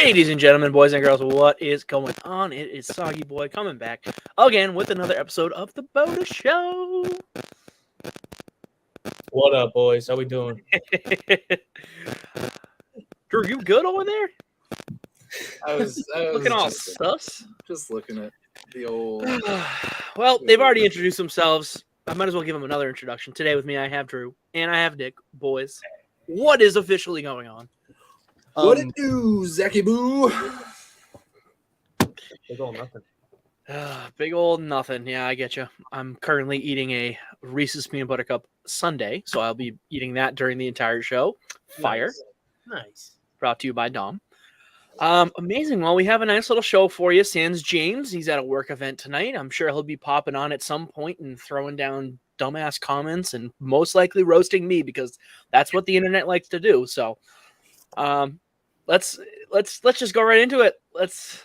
Ladies and gentlemen, boys and girls, what is going on? It is Soggy Boy coming back again with another episode of the BOTA Show. What up, boys? How we doing? Drew, you good over there? I was Looking all sus? just looking at the old. Well, they've already introduced themselves. I might as well give them another introduction. Today with me, I have Drew and I have Nick. Boys, what is officially going on? What it do, Zacky Boo? Big old nothing. Big old nothing. Yeah, I get you. I'm currently eating a Reese's Peanut Butter Cup sundae, so I'll be eating that during the entire show. Fire. Nice. Brought to you by Dom. Amazing. Well, we have a nice little show for you. Sans James, he's at a work event tonight. I'm sure he'll be popping on at some point and throwing down dumbass comments and most likely roasting me because that's what the internet likes to do. So, let's just go right into it. Let's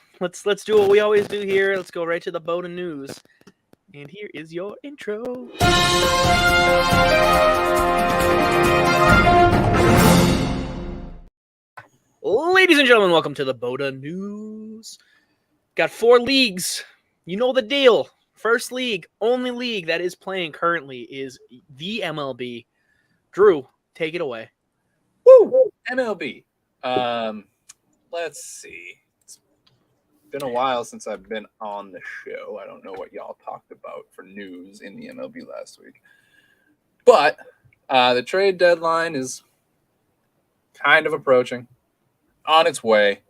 do what we always do here. Let's go right to the BOTA news. And here is your intro. Ladies and gentlemen, welcome to the BOTA news. Got 4 leagues. You know the deal. First league, only league that is playing currently is the MLB. Drew, take it away. Woo! MLB. Let's see. It's been a while since I've been on the show. I don't know what y'all talked about for news in the MLB last week. But the trade deadline is kind of approaching, on its way.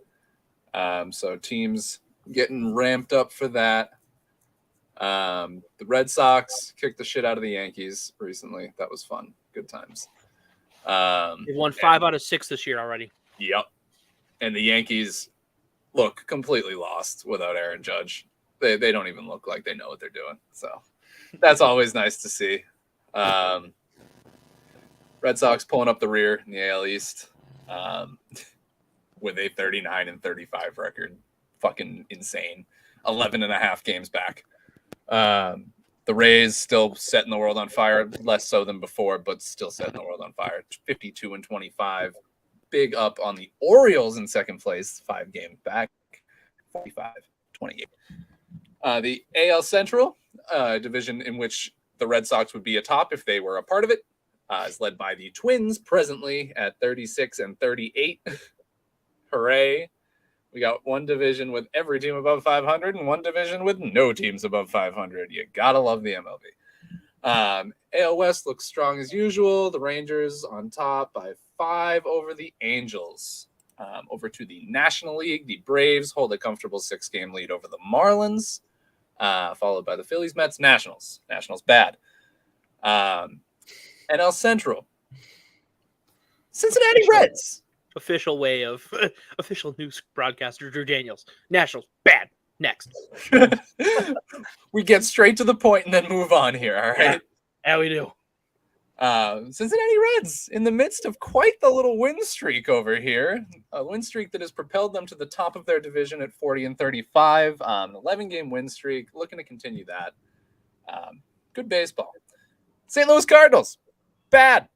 So teams getting ramped up for that. The Red Sox kicked the shit out of the Yankees recently. That was fun. Good times. They won 5 out of 6 this year already. Yep. And the Yankees look completely lost without Aaron Judge. They don't even look like they know what they're doing. So that's always nice to see. Red Sox pulling up the rear in the AL East with a 39-35 record. Fucking insane. 11.5 games back. The Rays still setting the world on fire, less so than before, but still setting the world on fire. 52-25. Big up on the Orioles in second place, 5 games back, 45-28. The AL Central, division in which the Red Sox would be atop if they were a part of it, is led by the Twins presently at 36-38. Hooray. We got one division with every team above 500 and one division with no teams above 500. You gotta love the MLB. AL West looks strong as usual. The Rangers on top by 5 over the Angels. Over to the National League, the Braves hold a comfortable 6-game lead over the Marlins, followed by the Phillies, Mets, Nationals. Nationals bad. NL Central, Cincinnati Reds. Official way of official news broadcaster Drew Daniels. Nationals bad. Next. We get straight to the point and then move on here. All right. Yeah, we do. Cincinnati Reds in the midst of quite the little win streak over here. A win streak that has propelled them to the top of their division at 40-35. An 11-game win streak. Looking to continue that. Good baseball. St. Louis Cardinals. Bad.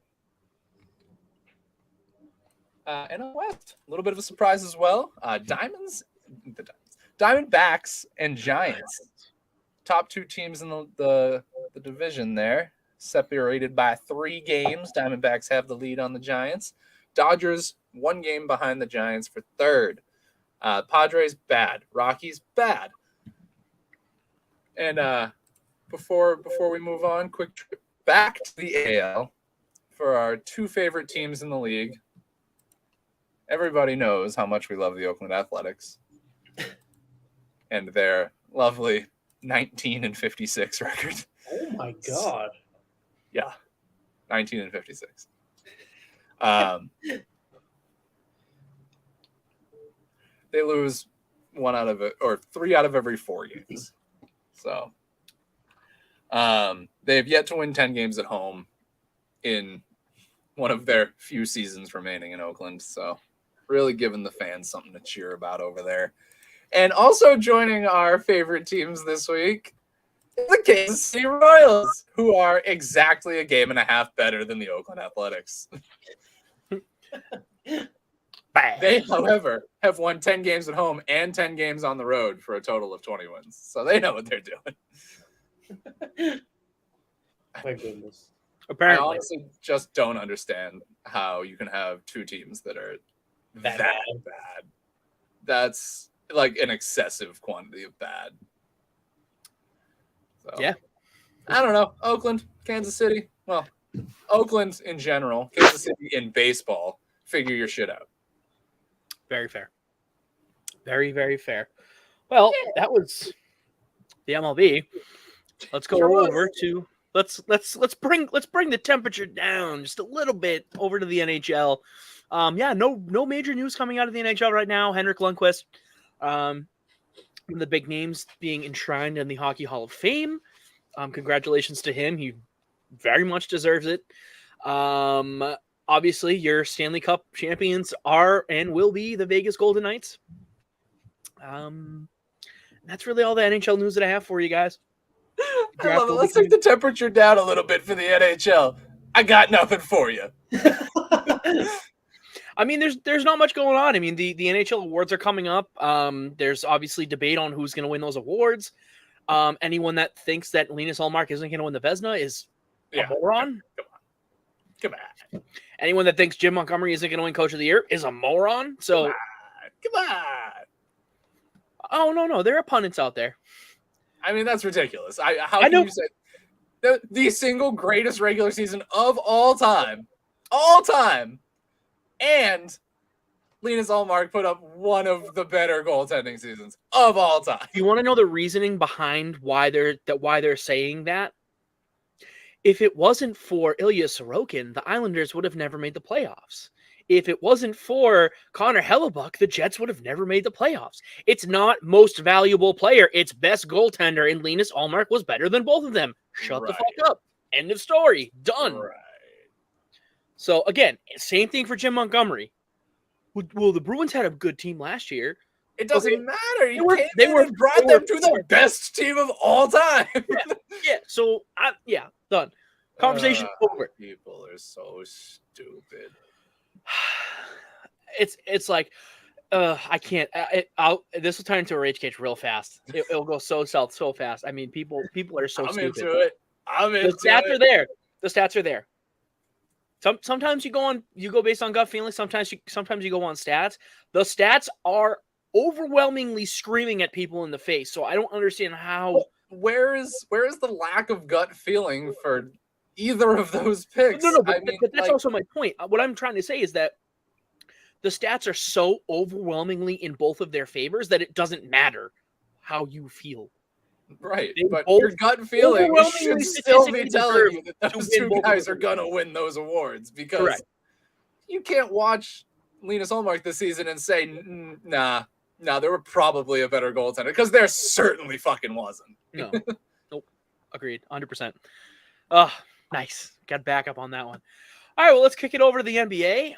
NL West, a little bit of a surprise as well. Diamondbacks and Giants, top 2 teams in the division there, separated by 3 games. Diamondbacks have the lead on the Giants. Dodgers 1 game behind the Giants for 3rd. Padres bad. Rockies bad. And before we move on, quick trip back to the AL for our 2 favorite teams in the league. Everybody knows how much we love the Oakland Athletics and their lovely 19-56 record. Oh my god. Yeah. 19-56. They lose 1 out of it or 3 out of every 4 games. So they have yet to win 10 games at home in one of their few seasons remaining in Oakland. So really giving the fans something to cheer about over there. And also joining our favorite teams this week, the Kansas City Royals, who are exactly a game and a half better than the Oakland Athletics. Bad. They, however, have won 10 games at home and 10 games on the road for a total of 20 wins. So they know what they're doing. My goodness. I Apparently. honestly just don't understand how you can have two teams that are that bad. That's like an excessive quantity of bad. So, Yeah. I don't know. Oakland, Kansas City. Well, Oakland in general, Kansas City in baseball. Figure your shit out. Very fair. Very, very fair. Well, that was the MLB. Let's go over to let's bring the temperature down just a little bit over to the NHL. No major news coming out of the NHL right now. Henrik Lundqvist, one of the big names being enshrined in the Hockey Hall of Fame. Congratulations to him. He very much deserves it. Obviously, your Stanley Cup champions are and will be the Vegas Golden Knights. That's really all the NHL news that I have for you guys. I love it. Let's take the temperature down a little bit for the NHL. I got nothing for you. I mean, there's not much going on. I mean, the NHL awards are coming up. There's obviously debate on who's going to win those awards. Anyone that thinks that Linus Ullmark isn't going to win the Vezina is a moron. Come on. Anyone that thinks Jim Montgomery isn't going to win Coach of the Year is a moron. So, come on. Oh, no. There are pundits out there. I mean, that's ridiculous. How can you say the single greatest regular season of all time, and Linus Ullmark put up one of the better goaltending seasons of all time. You want to know the reasoning behind why they're saying that? If it wasn't for Ilya Sorokin, the Islanders would have never made the playoffs. If it wasn't for Connor Hellebuck, the Jets would have never made the playoffs. It's not most valuable player. It's best goaltender, and Linus Ullmark was better than both of them. Shut the fuck up. End of story. Done. Right. So, again, same thing for Jim Montgomery. Well, the Bruins had a good team last year. It doesn't matter. They brought them to the best team of all time. Yeah. So, done. Conversation over. People are so stupid. It's like, I can't. This will turn into a rage cage real fast. It'll go so south so fast. I mean, people are so stupid. I'm into it. The stats are there. The stats are there. Sometimes you go based on gut feeling. Sometimes you go on stats. The stats are overwhelmingly screaming at people in the face. So I don't understand how. Where is the lack of gut feeling for either of those picks? No, but that's also my point. What I'm trying to say is that the stats are so overwhelmingly in both of their favors that it doesn't matter how you feel. Right, but your gut feeling should still be telling you that those two guys are going to win those awards, because you can't watch Linus Ullmark this season and say, nah, there were probably a better goaltender, because there certainly fucking wasn't. No. Nope. Agreed. 100%. Nice. Got back up on that one. All right, well, let's kick it over to the NBA.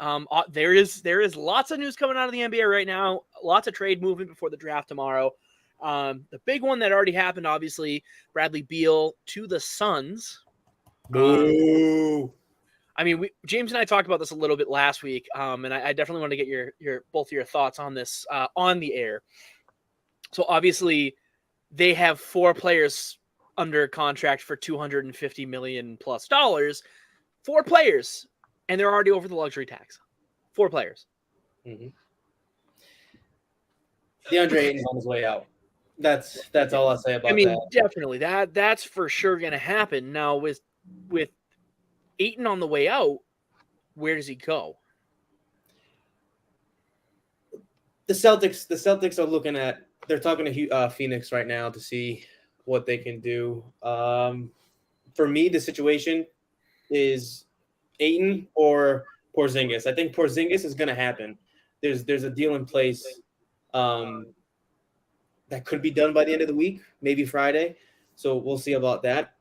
There is lots of news coming out of the NBA right now. Lots of trade movement before the draft tomorrow. The big one that already happened, obviously, Bradley Beal to the Suns. Boo. I mean, James and I talked about this a little bit last week, and I definitely want to get your both of your thoughts on this on the air. So obviously, they have 4 players under contract for $250 million plus. 4 players, and they're already over the luxury tax. 4 players. Mm-hmm. DeAndre Ayton's on his way out. That's all I'll say about that. I mean, definitely that's for sure going to happen. Now with Ayton on the way out, where does he go? The Celtics are looking at. They're talking to Phoenix right now to see what they can do. For me, the situation is Ayton or Porzingis. I think Porzingis is going to happen. There's a deal in place that could be done by the end of the week, maybe Friday. So we'll see about that.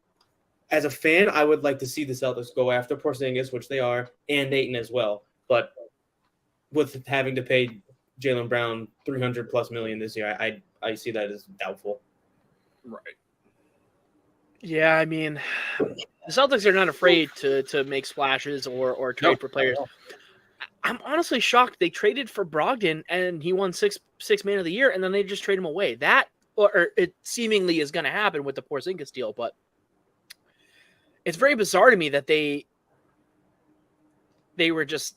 As a fan, I would like to see the Celtics go after Porzingis, which they are, and Ayton as well. But with having to pay Jaylen Brown $300+ million this year, I see that as doubtful. Right. Yeah, I mean, the Celtics are not afraid to make splashes or trade for players. I'm honestly shocked they traded for Brogdon and he won six man of the year, and then they just trade him away. That or it seemingly is going to happen with the Porzingis deal, but it's very bizarre to me that they were just,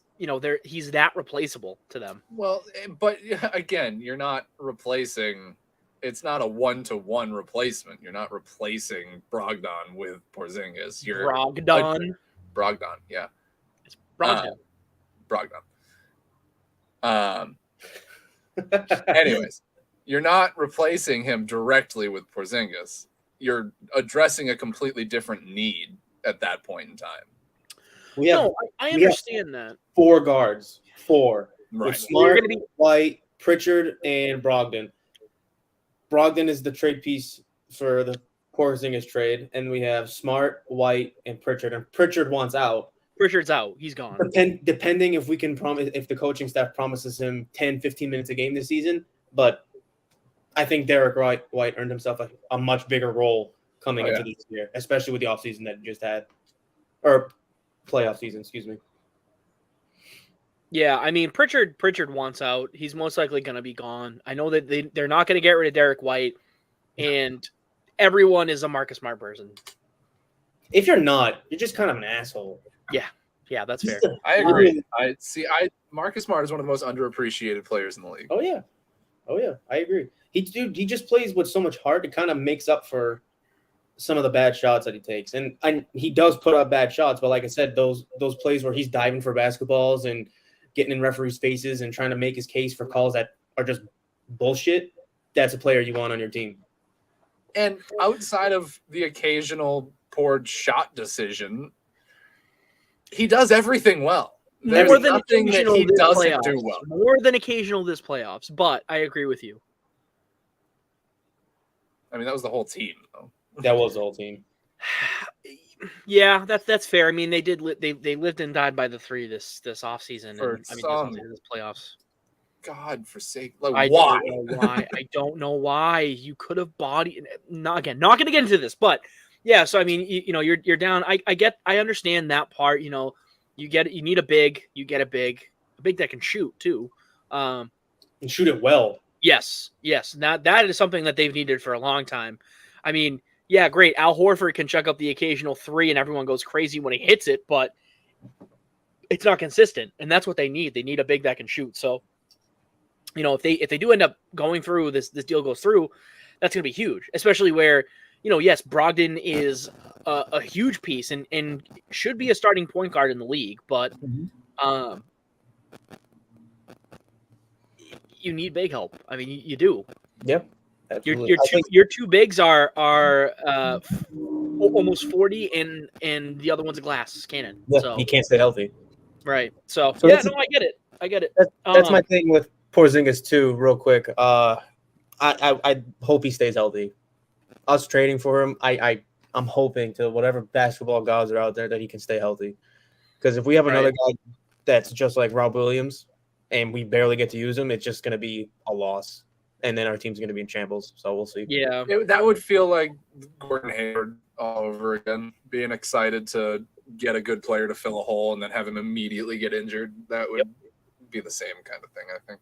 he's that replaceable to them. Well, but again, you're not replacing. It's not a 1-to-1 replacement. You're not replacing Brogdon with Porzingis. You're Brogdon. Brogdon, yeah. It's Brogdon. Brogdon. Anyways, you're not replacing him directly with Porzingis. You're addressing a completely different need at that point in time. I understand that. 4 guards. 4. Right. With Smart, White, Pritchard, and Brogdon. Brogdon is the trade piece for the Porzingis trade, and we have Smart, White, and Pritchard. And Pritchard wants out. Pritchard's out. He's gone. Depending if we can if the coaching staff promises him 10, 15 minutes a game this season. But I think Derek White earned himself a much bigger role coming into this year, especially with the offseason that he just had. Or playoff season, excuse me. Yeah, I mean, Pritchard wants out. He's most likely going to be gone. I know that they're not going to get rid of Derek White, and everyone is a Marcus Smart person. If you're not, you're just kind of an asshole. Yeah, that's fair. I agree. Marcus Smart is one of the most underappreciated players in the league. Oh yeah, I agree. He just plays with so much heart. It kind of makes up for some of the bad shots that he takes, and he does put up bad shots. But like I said, those plays where he's diving for basketballs and getting in referees' faces and trying to make his case for calls that are just bullshit, that's a player you want on your team. And outside of the occasional poor shot decision, he does everything well. There's More than nothing that occasional he this doesn't playoffs. do well. More than occasional this playoffs, but I agree with you. I mean, that was the whole team, though. That was the whole team. Yeah, that's fair. I mean, they lived and died by the 3 this offseason. This playoffs. God forsake! Like, I why? don't know why. I don't know why. You could have bodied. Not going to get into this, but yeah. So I mean, you're down. I understand that part. You need a big. You get a big that can shoot too. And shoot it well. Yes. Now that is something that they've needed for a long time. I mean, yeah, great. Al Horford can chuck up the occasional 3 and everyone goes crazy when he hits it, but it's not consistent. And that's what they need. They need a big that can shoot. So, if they do end up going through, this deal goes through, that's going to be huge, especially where, yes, Brogdon is a huge piece and should be a starting point guard in the league, but you need big help. I mean, you do. Yep. Your 2 bigs are almost 40 and the other one's a glass cannon. Yeah, so he can't stay healthy. Right. So yeah, no, I get it. That's my thing with Porzingis too. Real quick, I hope he stays healthy. Us trading for him, I'm hoping to whatever basketball gods are out there that he can stay healthy. Because if we have another guy that's just like Rob Williams and we barely get to use him, it's just going to be a loss. And then our team's going to be in shambles. So we'll see. Yeah. That would feel like Gordon Hayward all over again, being excited to get a good player to fill a hole and then have him immediately get injured. That would be the same kind of thing, I think.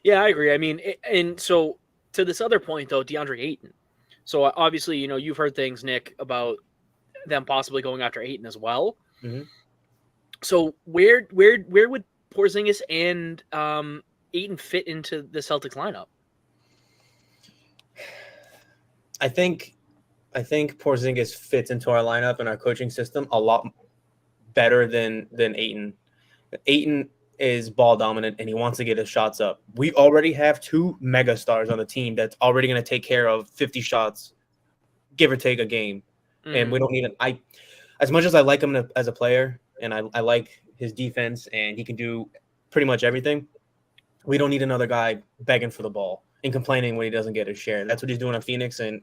Yeah, I agree. I mean, and so to this other point, though, DeAndre Ayton. So obviously, you've heard things, Nick, about them possibly going after Ayton as well. Mm-hmm. So where would Porzingis and Ayton fit into the Celtics lineup? I think Porzingis fits into our lineup and our coaching system a lot better than Ayton. Ayton is ball dominant and he wants to get his shots up. We already have 2 mega stars on the team that's already going to take care of 50 shots, give or take a game. Mm-hmm. And we don't need as much as I like him as a player and I like his defense and he can do pretty much everything. We don't need another guy begging for the ball and complaining when he doesn't get his share. That's what he's doing on Phoenix. And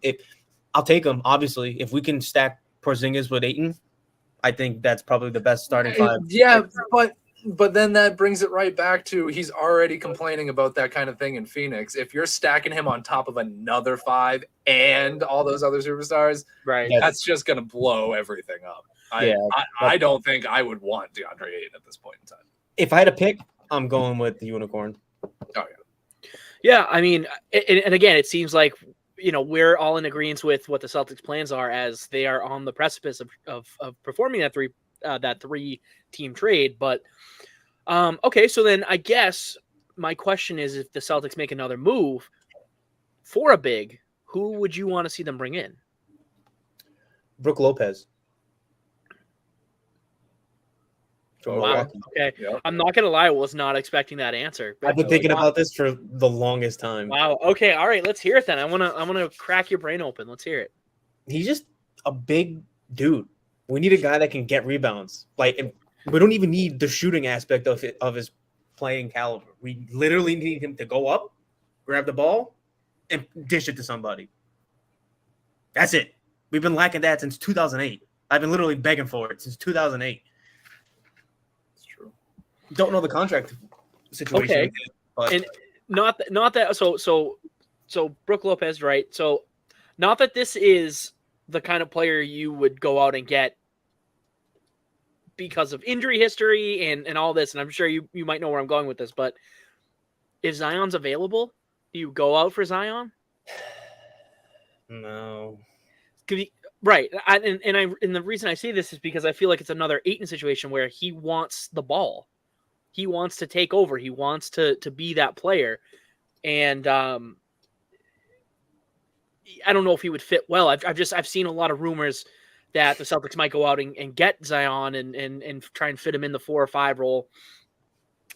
I'll take him, obviously. If we can stack Porzingis with Ayton, I think that's probably the best starting 5. Yeah, but then that brings it right back to he's already complaining about that kind of thing in Phoenix. If you're stacking him on top of another 5 and all those other superstars, right, that's just going to blow everything up. I don't think I would want DeAndre Ayton at this point in time. If I had to pick, I'm going with the unicorn. Oh yeah. Yeah, I mean, and again, it seems like we're all in agreement with what the Celtics' plans are, as they are on the precipice of performing that three team trade. But okay, so then I guess my question is, if the Celtics make another move for a big, who would you want to see them bring in? Brook Lopez. From Wow. Milwaukee. Okay. Yep. I'm not gonna lie, I was not expecting that answer. I've been thinking about this for the longest time. Wow. Okay. All right. Let's hear it then. I wanna crack your brain open. Let's hear it. He's just a big dude. We need a guy that can get rebounds. Like, we don't even need the shooting aspect of his playing caliber. We literally need him to go up, grab the ball, and dish it to somebody. That's it. We've been lacking that since 2008. I've been literally begging for it since 2008. It's true. Don't know the contract situation. Okay. But And not that so Brook Lopez, right? So not that this is the kind of player you would go out and get because of injury history and all this, and I'm sure you might know where I'm going with this, but if Zion's available, do you go out for Zion? no. Right. And the reason I say this is because I feel like it's another Ayton situation where he wants the ball. He wants to take over. He wants to be that player. And I don't know if he would fit well. I've seen a lot of rumors that the Celtics might go out and get Zion and try and fit him in the 4 or 5 role.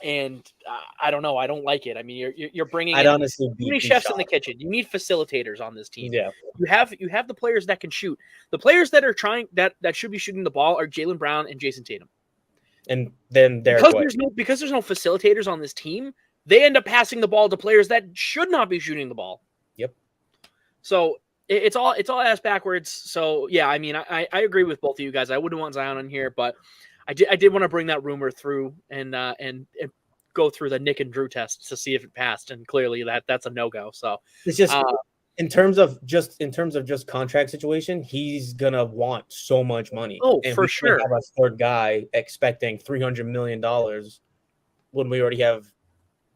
And I don't know. I don't like it. I mean, you're bringing. I'd honestly be you need chefs in the kitchen. You need facilitators on this team. Yeah. You have the players that can shoot. The players that are trying that should be shooting the ball are Jaylen Brown and Jason Tatum. And then because there's no facilitators on this team, they end up passing the ball to players that should not be shooting the ball. Yep. So it's all ass backwards. So yeah, I mean, I agree with both of you guys. I wouldn't want Zion on here, but I did want to bring that rumor through and go through the Nick and Drew test to see if it passed, and clearly that's a no-go. So it's just in terms of just contract situation, he's gonna want so much money. Oh, and for we sure. can't have a third guy expecting $300 million when we already have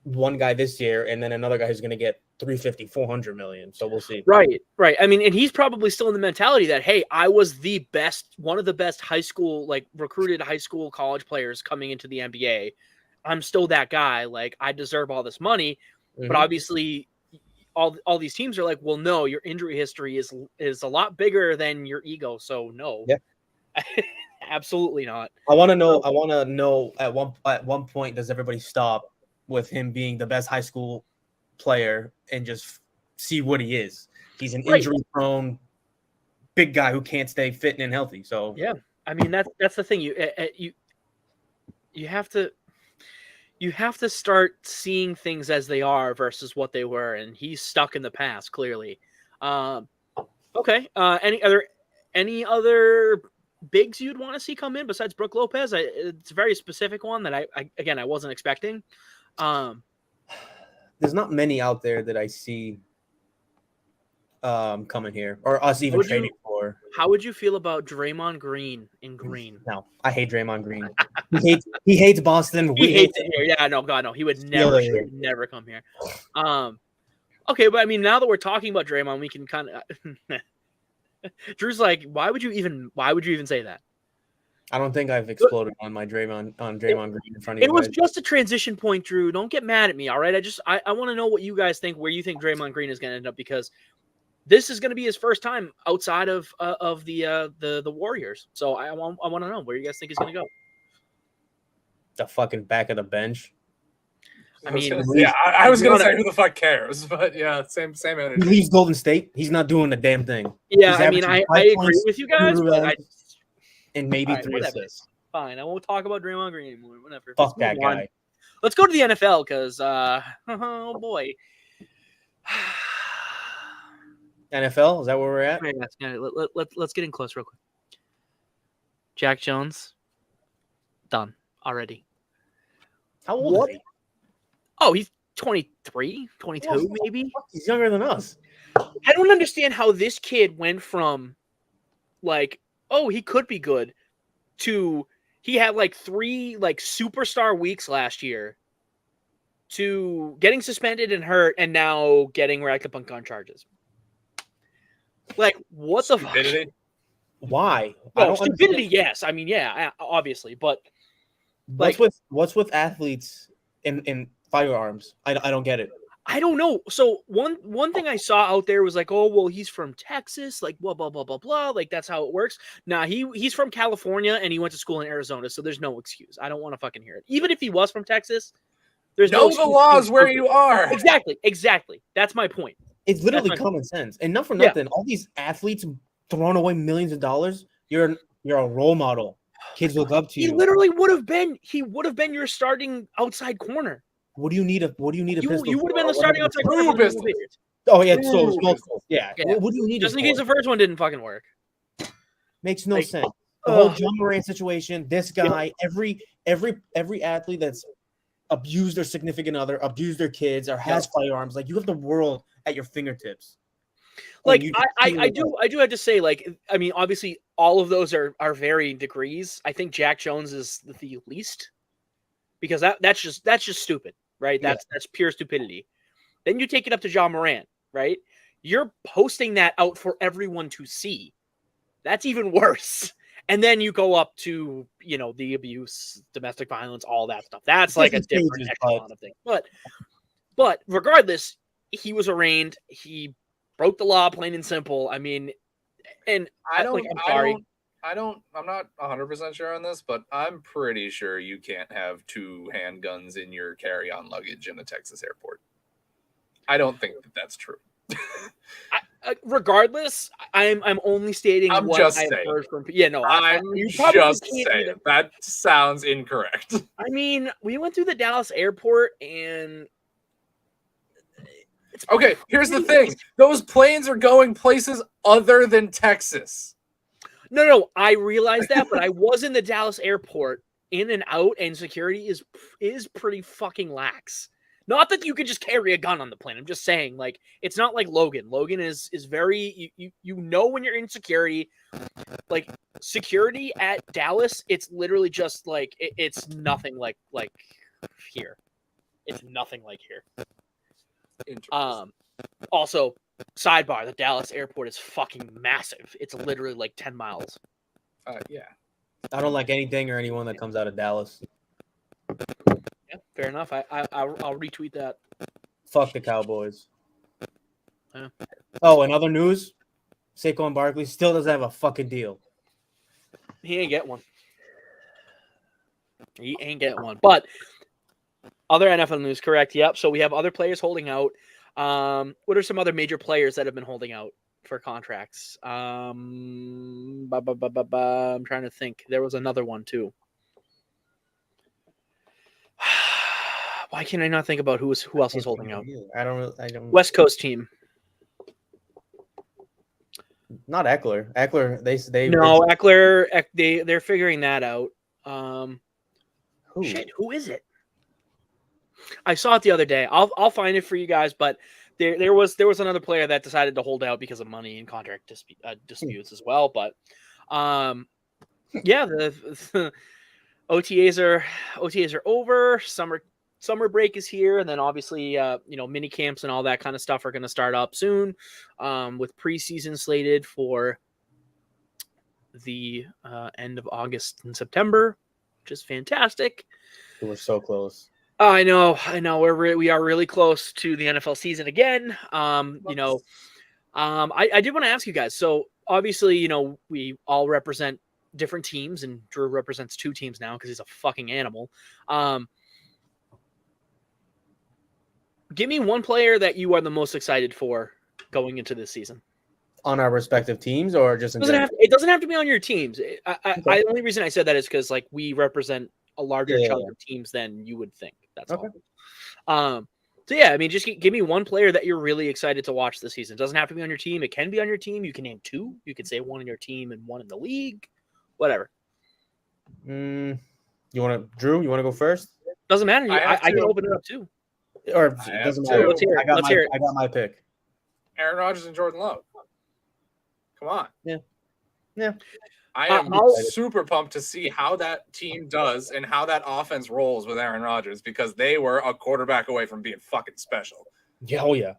one guy this year and then another guy who's gonna get 350, 400 million. So we'll see. Right. I mean, and he's probably still in the mentality that, hey, I was one of the best recruited high school college players coming into the NBA. I'm still that guy. Like, I deserve all this money. Mm-hmm. But obviously all these teams are like, well, no, your injury history is a lot bigger than your ego. So no. Yeah. Absolutely not. I want to know at one point, does everybody stop with him being the best high school player and just see what he is? He's an injury-prone big guy who can't stay fit and healthy. So yeah, I mean that's the thing. You have to start seeing things as they are versus what they were, and he's stuck in the past clearly. Okay. Any other bigs you'd want to see come in besides Brook Lopez? It's a very specific one that I wasn't expecting. There's not many out there that I see coming here or us even trading for. How would you feel about Draymond Green in green? No, I hate Draymond Green. He hates Boston. He hates it here. Yeah, no, God, no. He would never come here. Okay, but I mean, now that we're talking about Draymond, we can kind of. Drew's like, why would you even say that? I don't think I've exploded on Draymond Green in front of you. It was just a transition point, Drew. Don't get mad at me, all right? I want to know what you guys think, where you think Draymond Green is going to end up, because this is going to be his first time outside of the Warriors. So I want to know where you guys think he's going to go. The fucking back of the bench. I was gonna say, who the fuck cares? But yeah, same energy. He leaves Golden State. He's not doing a damn thing. Yeah, I mean, I agree with you guys, but and maybe 3 assists. Fine, I won't talk about Draymond Green anymore. Whatever. Fuck that guy. Let's go to the NFL because, oh boy. NFL, is that where we're at? Yeah, let's get in close real quick. Jack Jones, done already. How old is he? Oh, he's 23, 22 maybe. He's younger than us. I don't understand how this kid went from like, oh, he could be good, to he had like 3 like superstar weeks last year to getting suspended and hurt and now getting racked up on gun charges. Like, what the fuck? Stupidity. Why? Oh, stupidity, yes. I mean, yeah, obviously, but what's with athletes in firearms? I don't get it. I don't know. So one thing I saw out there was like, oh well, he's from Texas, like blah blah blah blah blah. Like that's how it works. Nah, he's from California and he went to school in Arizona, so there's no excuse. I don't want to fucking hear it. Even if he was from Texas, there's no Know the laws where you are. Exactly. That's my point. It's literally common sense. And not for nothing, all these athletes throwing away millions of dollars. You're a role model. Kids look up to you. He literally would have been your starting outside corner. What do you need a pistol? You would have been the starting outside corner. Oh yeah, so yeah. What do you need? Just in case the first one didn't fucking work. Makes no sense. The whole John Moran situation. This guy, every athlete that's abused their significant other, abused their kids, or has firearms. Like you have the world at your fingertips. Like I do have to say, like, I mean, obviously all of those are varying degrees. I think Jack Jones is the least because that's just stupid, right? That's pure stupidity. Then you take it up to John Moran, right? You're posting that out for everyone to see. That's even worse. And then you go up to, the abuse, domestic violence, all that stuff. That's like a different echelon of things. But regardless, he was arraigned. He broke the law, plain and simple. I mean, and I'm sorry. I'm not 100% sure on this, but I'm pretty sure you can't have 2 handguns in your carry-on luggage in a Texas airport. I don't think that's true. Regardless, I'm only stating what I've heard from. Yeah, no, I'm just saying that sounds incorrect. I mean, we went through the Dallas airport and. Okay, here's the thing. Those planes are going places other than Texas. No, I realize that, but I was in the Dallas airport in and out, and security is pretty fucking lax. Not that you could just carry a gun on the plane. I'm just saying, like, it's not like Logan. Logan is very you know when you're in security. Like security at Dallas, it's literally just like it's nothing like here. It's nothing like here. Also, sidebar, the Dallas airport is fucking massive. It's literally like 10 miles. Yeah. I don't like anything or anyone that comes out of Dallas. Yeah, fair enough. I'll retweet that. Fuck the Cowboys. Yeah. Oh, and other news, Saquon Barkley still doesn't have a fucking deal. He ain't get one. But other NFL news, correct? Yep. So we have other players holding out. What are some other major players that have been holding out for contracts? I'm trying to think. There was another one too. Why can't I not think about who else is holding out? I don't. West Coast team. Not Eckler. Eckler. They're figuring that out. Who? Shit, who is it? I saw it the other day. I'll find it for you guys, but there was another player that decided to hold out because of money and contract disputes as well. But yeah, the OTAs are over. Summer break is here, and then obviously mini camps and all that kind of stuff are going to start up soon, with preseason slated for the end of August and September, which is fantastic. We're so close. I know. We are really close to the NFL season again. I did want to ask you guys. So obviously, we all represent different teams, and Drew represents 2 teams now because he's a fucking animal. Give me one player that you are the most excited for going into this season. On our respective teams, or just it doesn't have to be on your teams. The only reason I said that is because we represent a larger chunk of teams than you would think. That's okay. All. So yeah, I mean, just give me one player that you're really excited to watch this season. It doesn't have to be on your team. It can be on your team. You can name 2. You could say one on your team and one in the league. Whatever. Drew? You want to go first? Doesn't matter. I can open it up too. Or it doesn't matter. Let's hear it. I got my pick. Aaron Rodgers and Jordan Love. Come on. Yeah. I am How- super pumped to see how that team does and how that offense rolls with Aaron Rodgers because they were a quarterback away from being fucking special. Yeah, oh yeah.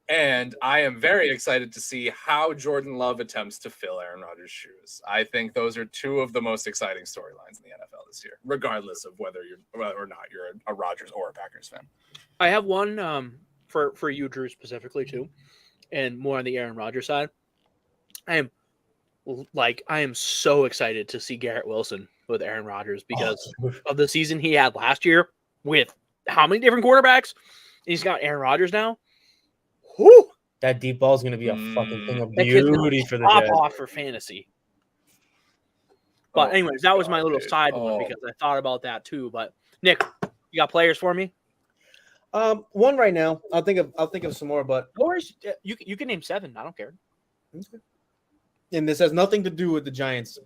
And I am very excited to see how Jordan Love attempts to fill Aaron Rodgers' shoes. I think those are two of the most exciting storylines in the NFL this year, regardless of whether or not you're a Rodgers or a Packers fan. I have one for you, Drew, specifically too, and more on the Aaron Rodgers side. I am so excited to see Garrett Wilson with Aaron Rodgers because of the season he had last year with how many different quarterbacks? And he's got Aaron Rodgers now. Whew! That deep ball is going to be a fucking thing of That kid's gonna beauty for the pop Jets. off for fantasy. But anyways, that was my little side one because I thought about that too. But Nick, you got players for me? One right now. I'll think of some more, but You can name 7. I don't care. Okay. And this has nothing to do with the Giants,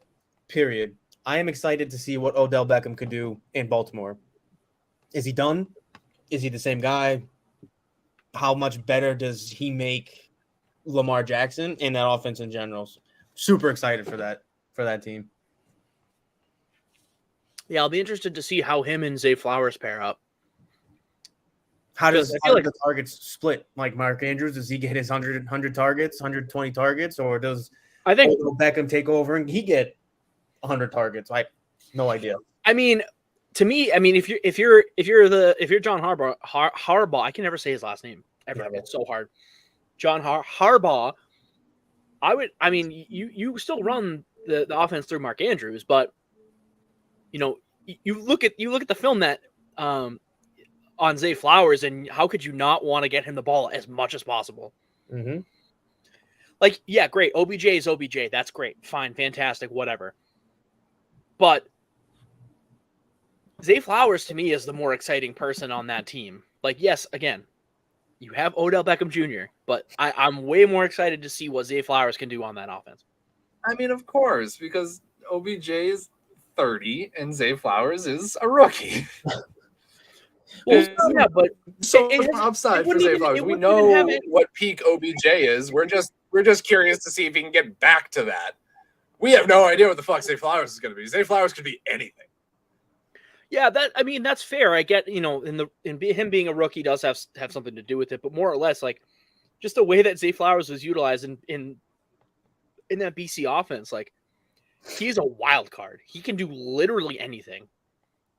period. I am excited to see what Odell Beckham could do in Baltimore. Is he done? Is he the same guy? How much better does he make Lamar Jackson and that offense in general? Super excited for that team. Yeah, I'll be interested to see how him and Zay Flowers pair up. How does I feel like the targets split? Like Mark Andrews, does he get his 100 targets, 120 targets, or does I think Odell Beckham take over and he get 100 targets? I no idea. I mean, to me, if you're John Harbaugh, I can never say his last name ever. Yeah, It's so hard. John Harbaugh. You still run the offense through Mark Andrews, but you look at the film that on Zay Flowers, and how could you not want to get him the ball as much as possible? Mm-hmm. Like, yeah, great. OBJ is OBJ. That's great. Fine. Fantastic. Whatever. But Zay Flowers, to me, is the more exciting person on that team. Like, yes, again, you have Odell Beckham Jr., but I'm way more excited to see what Zay Flowers can do on that offense. I mean, of course, because OBJ is 30 and Zay Flowers is a rookie. Well, yeah, but so upside for Zay Flowers. We know what peak OBJ is. We're just curious to see if he can get back to that. We have no idea what the fuck Zay Flowers is going to be. Zay Flowers could be anything. Yeah, that's fair. I get, him being a rookie does have something to do with it, but more or less, like, just the way that Zay Flowers was utilized in that BC offense, like, he's a wild card. He can do literally anything.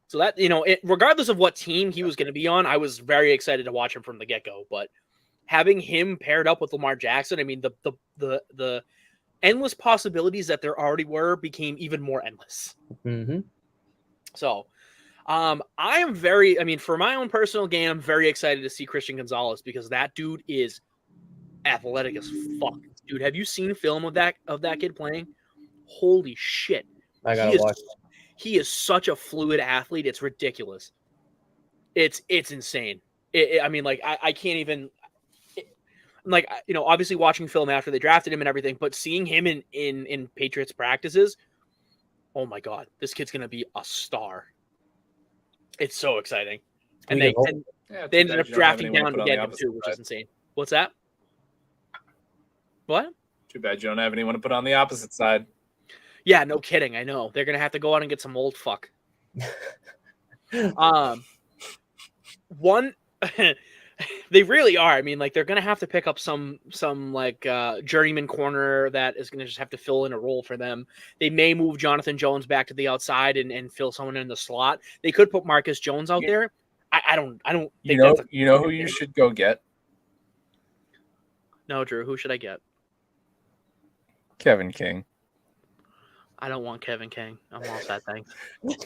So that, regardless of what team he was going to be on, I was very excited to watch him from the get-go. But having him paired up with Lamar Jackson, I mean, the endless possibilities that there already were became even more endless. Mm-hmm. So I am for my own personal game, I'm very excited to see Christian Gonzalez because that dude is athletic as fuck. Dude, have you seen film of that kid playing? Holy shit. I gotta watch. He is such a fluid athlete. It's ridiculous. It's insane. I can't even obviously watching film after they drafted him and everything, but seeing him in Patriots practices, oh my God, this kid's going to be a star. It's so exciting. And they ended up drafting down to get him too, which is insane. What's that? What? Too bad you don't have anyone to put on the opposite side. Yeah, no kidding. I know. They're going to have to go out and get some old fuck. They really are. I mean, like, they're going to have to pick up some journeyman corner that is going to just have to fill in a role for them. They may move Jonathan Jones back to the outside and fill someone in the slot. They could put Marcus Jones out there. I don't think you know who you should go get? No, Drew, who should I get? Kevin King. I don't want Kevin King. I'm all set, thanks.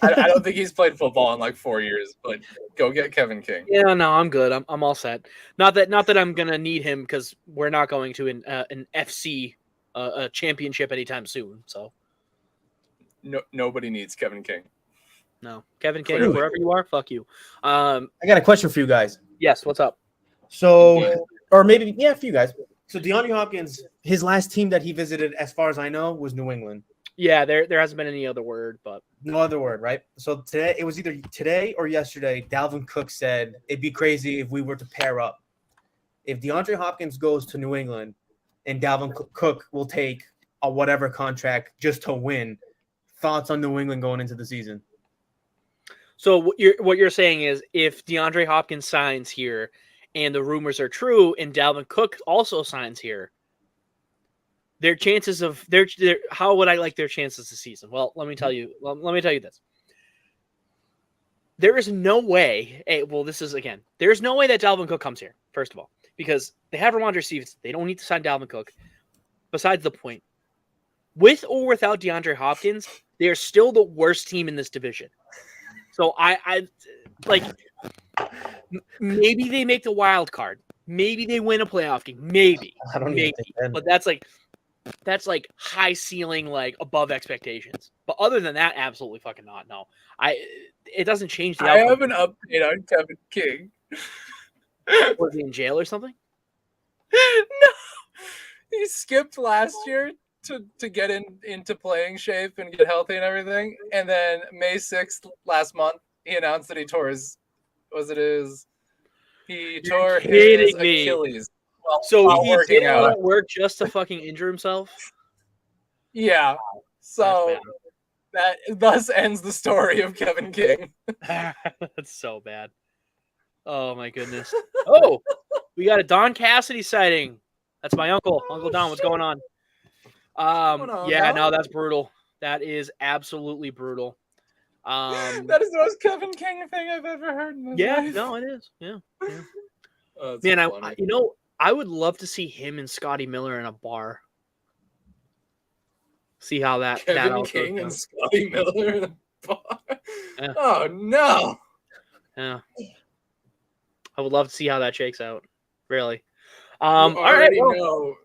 I don't think he's played football in like 4 years, but go get Kevin King. Yeah, no, I'm good. I'm all set. Not that I'm gonna need him because we're not going to an FC a championship anytime soon. So nobody needs Kevin King. No, Kevin King, clearly. Wherever you are, fuck you. I got a question for you guys. Yes, what's up? So, or maybe for you guys. So DeAndre Hopkins, his last team that he visited, as far as I know, was New England. Yeah, there hasn't been any other word, but no other word, right? So today, it was either today or yesterday, Dalvin Cook said it'd be crazy if we were to pair up. If DeAndre Hopkins goes to New England and Dalvin Cook will take a whatever contract just to win. Thoughts on New England going into the season? So what you're saying is if DeAndre Hopkins signs here and the rumors are true and Dalvin Cook also signs here, their chances of their how would I like their chances this season? Well, let me tell you this. There is no way. There's no way that Dalvin Cook comes here, first of all, because they have Ramondre Stevenson. They don't need to sign Dalvin Cook. Besides the point, with or without DeAndre Hopkins, they are still the worst team in this division. So I like maybe they make the wild card. Maybe they win a playoff game. Maybe. I don't even think that. But that's like high ceiling, like above expectations. But other than that, absolutely fucking not. No, it doesn't change the outcome. I have an update on Kevin King. Was he in jail or something? No, he skipped last year to get into playing shape and get healthy and everything. And then May 6th last month, he announced that he tore his Achilles. So he did all that work just to fucking injure himself? Yeah. So that thus ends the story of Kevin King. That's so bad. Oh my goodness. Oh, we got a Don Cassidy sighting. That's my uncle. Uncle Don, what's going on? No, that's brutal. That is absolutely brutal. That is the most Kevin King thing I've ever heard in my life. No, it is. Yeah. Man, I would love to see him and Scotty Miller in a bar. See how that Kevin King and Scotty Miller in a bar. Yeah. Oh no. Yeah. I would love to see how that shakes out. Really. All right. Well,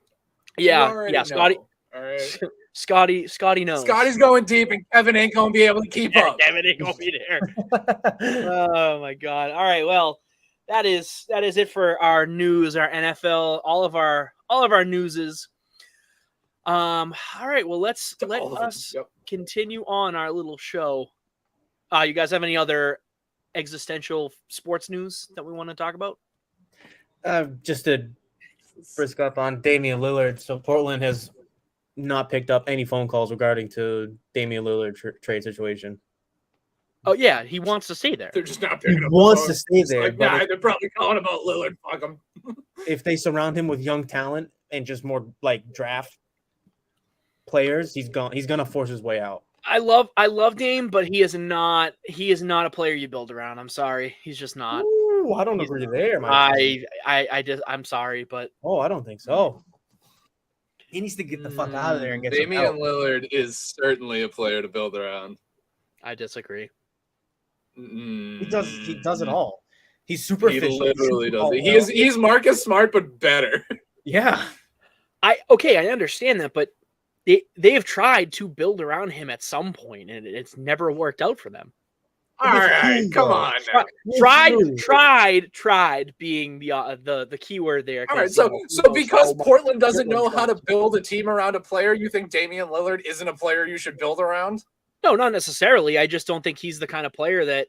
yeah. Scotty. All right. Scotty knows. Scotty's going deep, and Kevin ain't gonna be able to keep up. Kevin ain't gonna be there. Oh my god! All right, well, that is it for our news, our NFL, all of our newses. All right, well, let us continue on our little show. You guys have any other existential sports news that we want to talk about? Just to frisk up on Damian Lillard. So Portland has not picked up any phone calls regarding to Damian Lillard trade situation. Oh yeah, he wants to stay there. They're just not picking up. He wants to stay there. Like, they're probably calling about Lillard. Fuck him. If they surround him with young talent and just more like draft players, he's gonna force his way out. I love Dame, but he is not a player you build around. I'm sorry, he's just not. Ooh, I don't agree there. I'm sorry, but I don't think so. He needs to get the fuck out of there and get Damian Lillard is certainly a player to build around. I disagree. He does it all. He's super efficient. He literally does it. He's Marcus Smart, but better. Yeah. I understand that, but they've tried to build around him at some point, and it's never worked out for them. All right, come on. Tried being the key word there. All right, so because Portland doesn't know how to build a team around a player, you think Damian Lillard isn't a player you should build around? No, not necessarily. I just don't think he's the kind of player that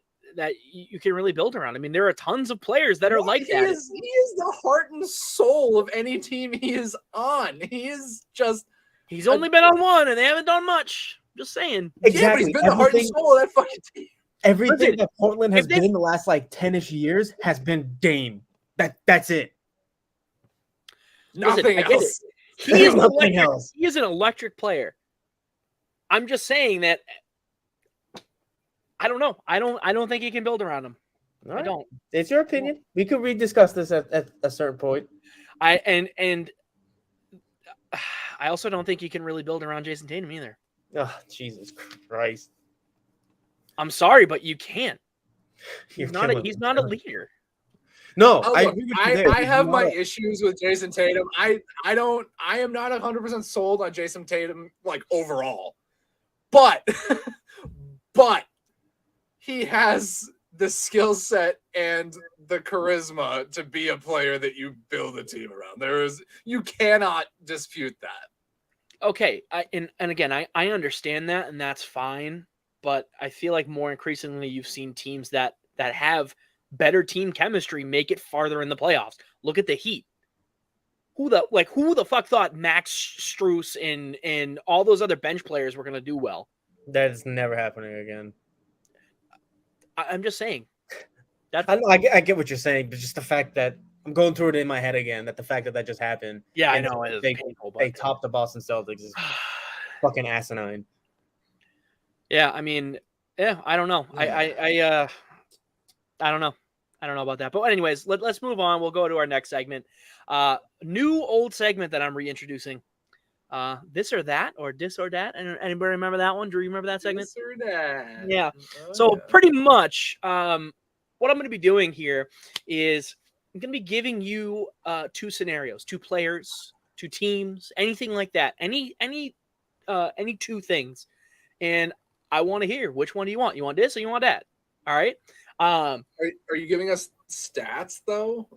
you can really build around. I mean, there are tons of players that are like that. He is the heart and soul of any team he is on. He's only been on one, and they haven't done much. Just saying. Exactly. Yeah, but he's been the heart and soul of that fucking team. Everything that Portland has been in the last 10-ish years has been Dame. That's it. Nothing else. He is nothing else. He is an electric player. I'm just saying that I don't know. I don't think you can build around him. Right. I don't. It's your opinion. We could rediscuss this at a certain point. I also don't think you can really build around Jason Tatum either. Oh, Jesus Christ. I'm sorry, but you can't. He's not a leader. No, I have my issues with Jason Tatum. I am not 100% sold on Jason Tatum overall. But he has the skill set and the charisma to be a player that you build a team around. You cannot dispute that. Okay, again, I understand that, and that's fine. But I feel like more increasingly you've seen teams that have better team chemistry make it farther in the playoffs. Look at the Heat. who the fuck thought Max Strus and all those other bench players were going to do well? That's never happening again. I'm just saying. I know, I get what you're saying, but just the fact that I'm going through it in my head again, that the fact that just happened. Yeah, I and know it is painful, they but topped the Boston Celtics is fucking asinine. yeah, I mean, yeah, I don't know. I don't know. I don't know about that. But anyways, let's move on. We'll go to our next segment. New old segment that I'm reintroducing. This or that, or dis or dat. Anybody remember that one? Do you remember that segment? This or that. Yeah. Oh, So yeah. pretty much, what I'm going to be doing here is I'm going to be giving you two scenarios, two players, two teams, anything like that. Any two things, and I want to hear which one do you want? You want this or you want that? All right. Are you giving us stats though?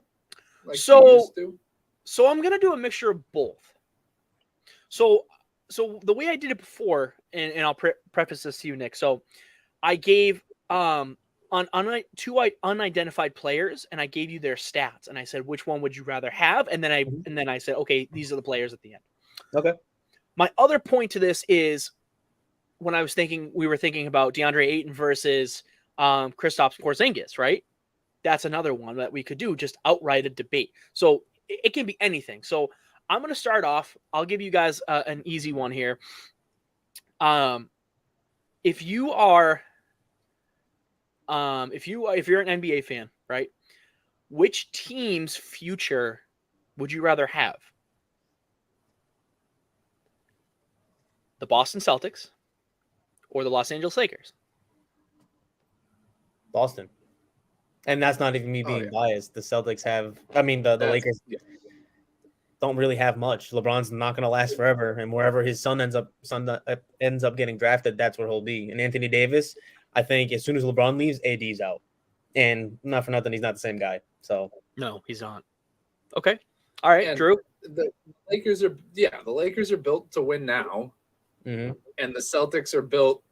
Like So- you used to? So I'm gonna do a mixture of both. So the way I did it before, and I'll preface this to you, Nick. So I gave two unidentified players, and I gave you their stats, and I said which one would you rather have, and then I said, okay, these are the players at the end. Okay. My other point to this is when we were thinking about DeAndre Ayton versus Kristaps Porzingis, right? That's another one that we could do, just outright a debate. So it can be anything. So I'm going to start off. I'll give you guys an easy one here. If you're an NBA fan, right? Which team's future would you rather have? The Boston Celtics or the Los Angeles Lakers? Boston. And that's not even me being biased. The Celtics have, the Lakers don't really have much. LeBron's not going to last forever, and wherever his son ends up getting drafted, that's where he'll be. And Anthony Davis, I think as soon as LeBron leaves, AD's out. And not for nothing, he's not the same guy. So no, he's not. Okay. All right, And Drew. The Lakers are built to win now, and the Celtics are built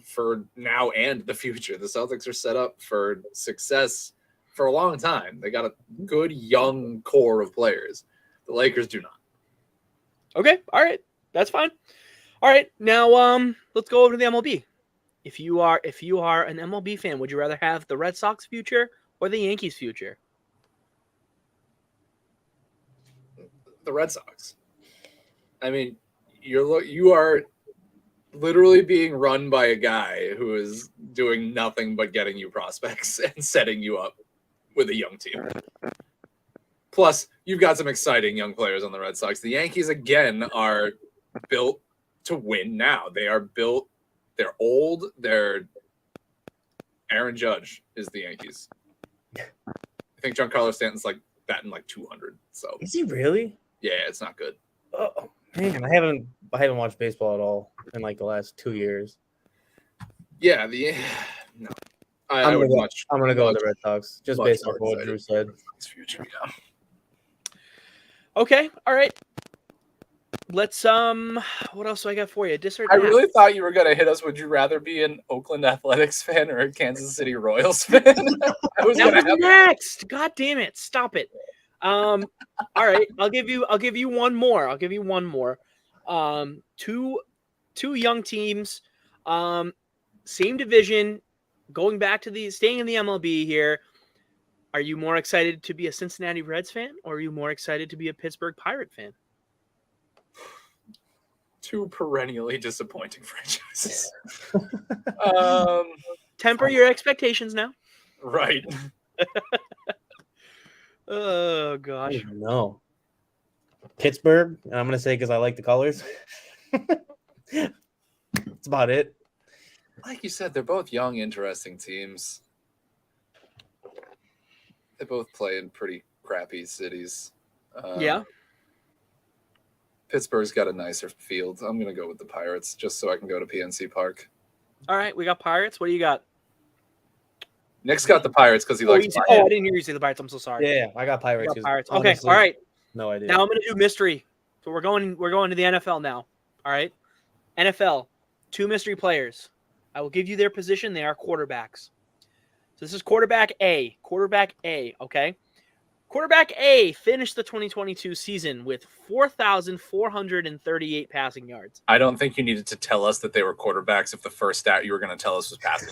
for now and the future. The Celtics are set up for success for a long time. They got a good young core of players. The Lakers do not. Okay. All right. That's fine. All right. Now, let's go over to the MLB. If you are an MLB fan, would you rather have the Red Sox future or the Yankees future? The Red Sox. I mean, you are literally being run by a guy who is doing nothing but getting you prospects and setting you up with a young team. Plus, you've got some exciting young players on the Red Sox. The Yankees, again, are built to win now. They're old. Aaron Judge is the Yankees. I think Giancarlo Stanton's batting 200. So is he really? Yeah, it's not good. Oh man, I haven't watched baseball at all in the last 2 years. Yeah, no. I'm gonna go with the Red Sox just based on what Drew said. His future, yeah. Okay. All right. Let's what else do I got for you? Dis or I dat? really thought you were gonna hit us. Would you rather be an Oakland Athletics fan or a Kansas City Royals fan? That was next. God damn it! Stop it. All right. I'll give you one more. Two young teams, same division, going back to staying in the MLB here. Are you more excited to be a Cincinnati Reds fan, or are you more excited to be a Pittsburgh Pirate fan? Two perennially disappointing franchises. Temper your expectations now. Right. Oh gosh. No. Pittsburgh, and I'm gonna say because I like the colors. That's about it. Like you said, they're both young, interesting teams. They both play in pretty crappy cities. Yeah. Pittsburgh's got a nicer field. I'm going to go with the Pirates just so I can go to PNC Park. All right, we got Pirates. What do you got? Nick's got the Pirates because he likes I didn't hear you say the Pirates. I'm so sorry. Yeah, I got Pirates. You got Pirates. Okay, honestly, all right. No idea. Now I'm going to do mystery. So we're going to the NFL now. All right. NFL, two mystery players. I will give you their position. They are quarterbacks. So this is quarterback A. Okay. Quarterback A finished the 2022 season with 4,438 passing yards. I don't think you needed to tell us that they were quarterbacks if the first stat you were going to tell us was passing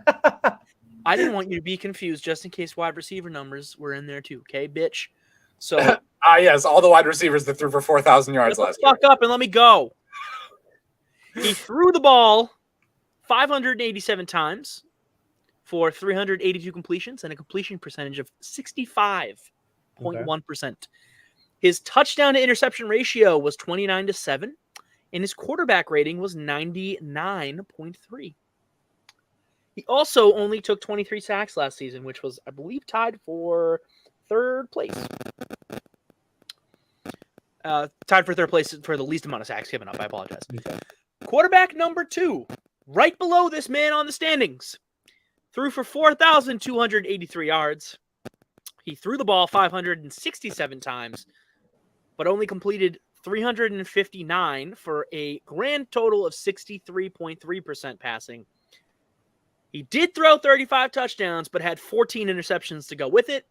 yards. I didn't want you to be confused just in case wide receiver numbers were in there too, okay, bitch? So, yes, all the wide receivers that threw for 4,000 yards last year. Fuck up and let me go. He threw the ball 587 times for 382 completions and a completion percentage of 65.1%. His touchdown to interception ratio was 29-7, and his quarterback rating was 99.3. He also only took 23 sacks last season, which was, I believe, tied for third place. Tied for third place for the least amount of sacks given up. I apologize. Okay. Quarterback number 2, right below this man on the standings, threw for 4,283 yards. He threw the ball 567 times, but only completed 359 for a grand total of 63.3% passing. He did throw 35 touchdowns, but had 14 interceptions to go with it,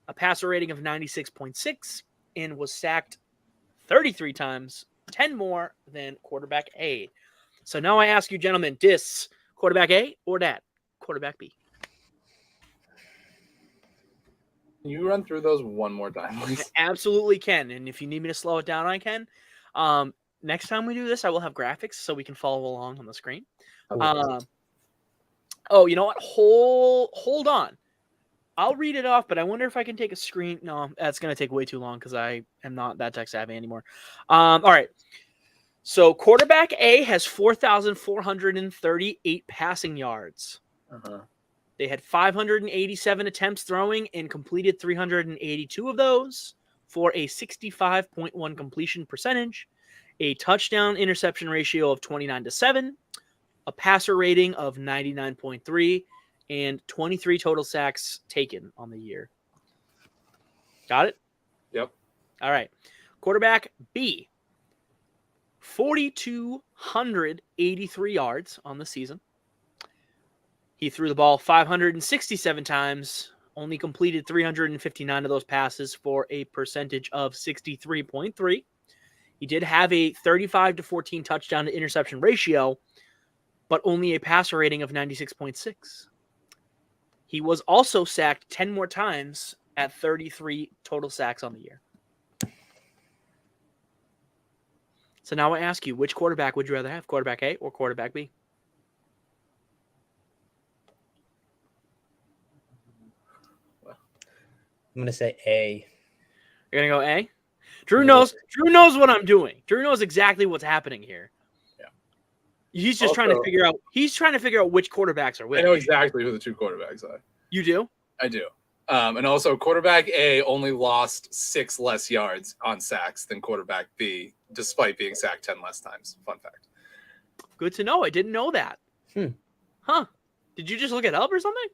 a passer rating of 96.6, and was sacked 33 times, 10 more than quarterback A. So now I ask you, gentlemen, quarterback A or that quarterback B? Can you run through those one more time, I please? absolutely can, and if you need me to slow it down, I can. Next time we do this, I will have graphics so we can follow along on the screen. Oh, you know what? Hold on. I'll read it off, but I wonder if I can take a screen. No, that's going to take way too long because I am not that tech savvy anymore. All right. So quarterback A has 4,438 passing yards. Uh-huh. They had 587 attempts throwing and completed 382 of those for a 65.1 completion percentage, a touchdown interception ratio of 29-7, a passer rating of 99.3, and 23 total sacks taken on the year. Got it? Yep. All right. Quarterback B, 4,283 yards on the season. He threw the ball 567 times, only completed 359 of those passes for a percentage of 63.3. He did have a 35-14 touchdown to interception ratio, but only a passer rating of 96.6. He was also sacked 10 more times at 33 total sacks on the year. So now I ask you, which quarterback would you rather have, quarterback A or quarterback B? I'm gonna say A. You're gonna go A? Drew knows what I'm doing. Drew knows exactly what's happening here. Yeah. He's just trying to figure out which quarterbacks are which. I know exactly who the two quarterbacks are. You do? I do. And also quarterback A only lost 6 less yards on sacks than quarterback B, despite being sacked 10 less times. Fun fact. Good to know. I didn't know that. Huh. Did you just look it up or something?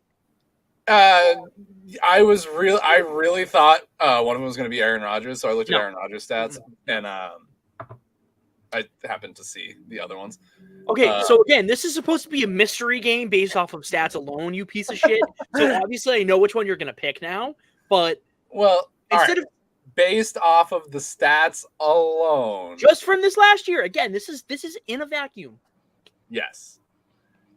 I really thought one of them was going to be Aaron Rodgers, so I looked at Aaron Rodgers' stats, and I happened to see the other ones. Okay, so again, this is supposed to be a mystery game based off of stats alone, you piece of shit. So obviously I know which one you're going to pick now, but instead of based off of the stats alone, just from this last year, again, this is in a vacuum. Yes.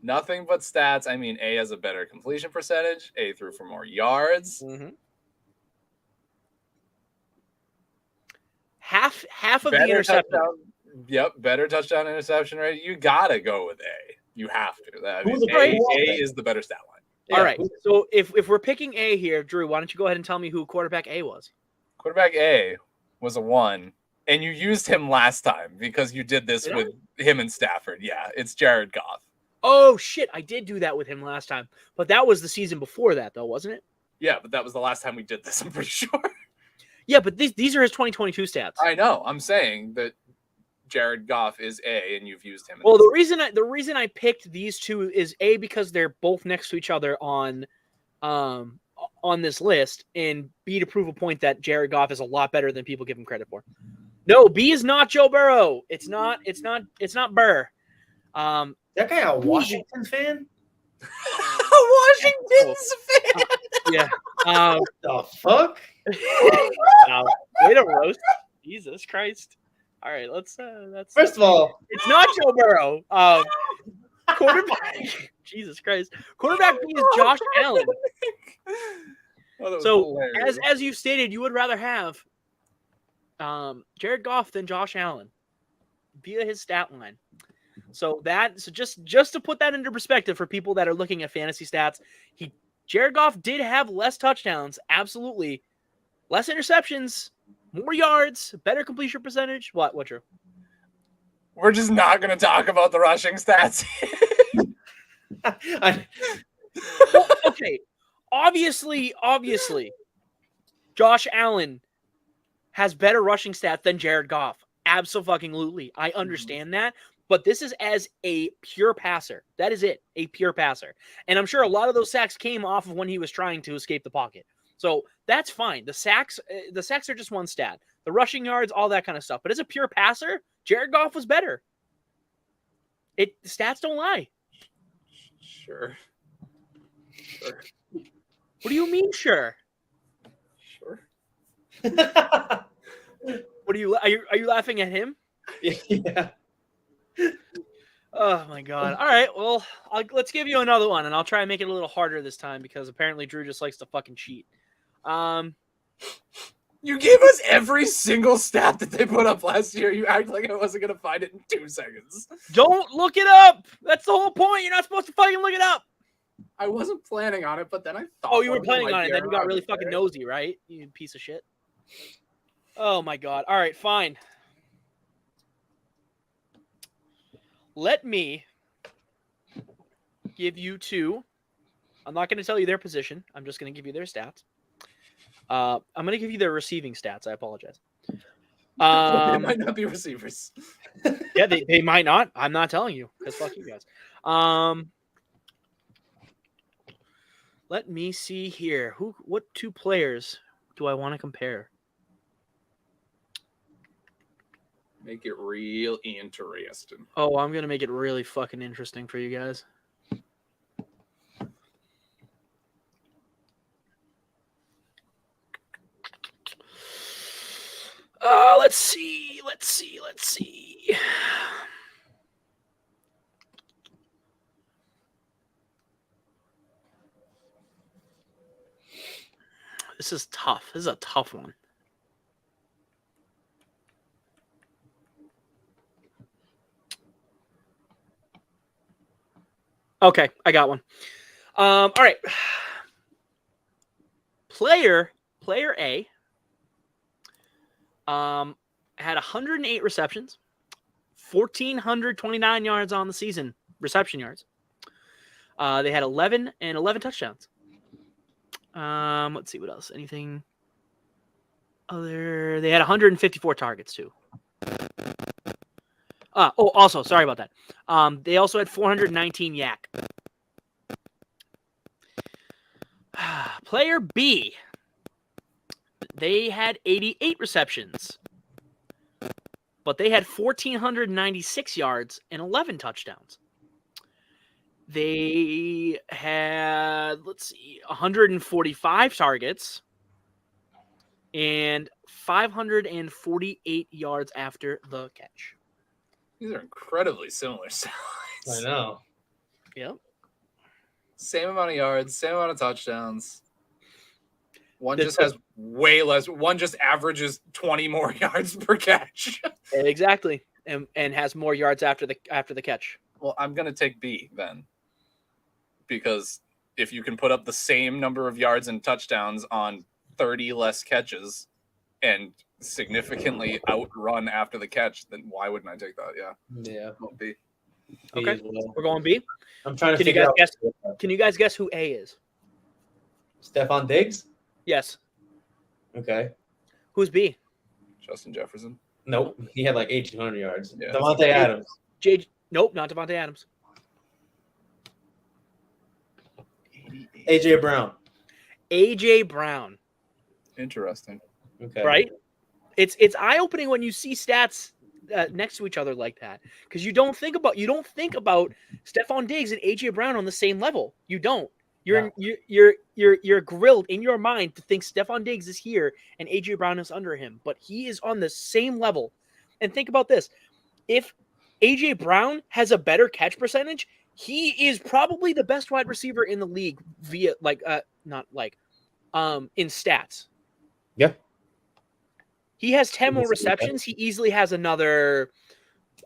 Nothing but stats. I mean, A has a better completion percentage. A threw for more yards. Mm-hmm. Half of the interception. Yep, better touchdown interception rate. You gotta go with A. You have to. A is the better stat line. All right. So if we're picking A here, Drew, why don't you go ahead and tell me who quarterback A was? Quarterback A was a 1, and you used him last time because you did this with him and Stafford. Yeah, it's Jared Goff. Oh, shit. I did do that with him last time. But that was the season before that, though, wasn't it? Yeah, but that was the last time we did this, I'm pretty sure. Yeah, but these are his 2022 stats. I know. I'm saying that Jared Goff is A, and you've used him. Well, the reason I picked these two is A, because they're both next to each other on this list, and B, to prove a point that Jared Goff is a lot better than people give him credit for. No, B is not Joe Burrow. It's not Burr. That guy a Washington fan? Washington's fan? Yeah. What the fuck? Wow. Way to roast. Jesus Christ. All right, that's First of all, it's not Joe Burrow. Quarterback. Jesus Christ. Quarterback B is Josh Allen. Oh, that was So hilarious. as you've stated, you would rather have Jared Goff than Josh Allen via his stat line. So just to put that into perspective for people that are looking at fantasy stats, Jared Goff did have less touchdowns, absolutely, less interceptions, more yards, better completion percentage. What Drew? We're just not going to talk about the rushing stats. Well, okay, obviously, Josh Allen has better rushing stats than Jared Goff. Absolutely, I understand that. But this is as a pure passer. That is it, a pure passer. And I'm sure a lot of those sacks came off of when he was trying to escape the pocket. So that's fine. The sacks are just one stat. The rushing yards, all that kind of stuff. But as a pure passer, Jared Goff was better. The stats don't lie. Sure. What do you mean, sure? Sure. What are you laughing at him? Yeah. Oh my god! All right, well, let's give you another one, and I'll try and make it a little harder this time because apparently Drew just likes to fucking cheat. You gave us every single stat that they put up last year. You act like I wasn't gonna find it in 2 seconds. Don't look it up. That's the whole point. You're not supposed to fucking look it up. I wasn't planning on it, but then I thought. Oh, you were planning on it, and then you got really fucking nosy, right? You piece of shit. Oh my god! All right, fine. Let me give you two. I'm not going to tell you their position. I'm just going to give you their stats. I'm going to give you their receiving stats. I apologize. They might not be receivers. Yeah, they might not. I'm not telling you because fuck you guys. Let me see here. What two players do I want to compare? Make it real interesting. Oh, I'm going to make it really fucking interesting for you guys. Let's see. This is tough. This is a tough one. Okay, I got one. All right. Player A had 108 receptions, 1,429 yards on the season, reception yards. They had 11 touchdowns. Let's see what else. Anything other? They had 154 targets too. Also, sorry about that. They also had 419 yak. Player B, they had 88 receptions, but they had 1,496 yards and 11 touchdowns. They had, 145 targets and 548 yards after the catch. These are incredibly similar stats. I know. Yep. Same amount of yards, same amount of touchdowns. One just has way less. One just averages 20 more yards per catch. Exactly, and has more yards after the catch. Well, I'm gonna take B then, because if you can put up the same number of yards and touchdowns on 30 less catches and significantly outrun after the catch, then why wouldn't I take that? Yeah. B. Okay, we're going B. I'm trying to Can you figure guys out. guess? Can you guys guess who A is? Stephon Diggs? Yes. Okay. Who's B? Justin Jefferson. Nope. He had like 1,800 yards. Yeah. Devontae Adams. Nope, not Devontae Adams. AJ Brown. AJ Brown. Interesting. Okay. Right? It's eye-opening when you see stats next to each other like that, because you don't think about Stephon Diggs and AJ Brown on the same level. You don't. You're grilled in your mind to think Stephon Diggs is here and AJ Brown is under him, but he is on the same level. And think about this: if AJ Brown has a better catch percentage, he is probably the best wide receiver in the league via in stats. Yeah. He has 10 more receptions. He easily has another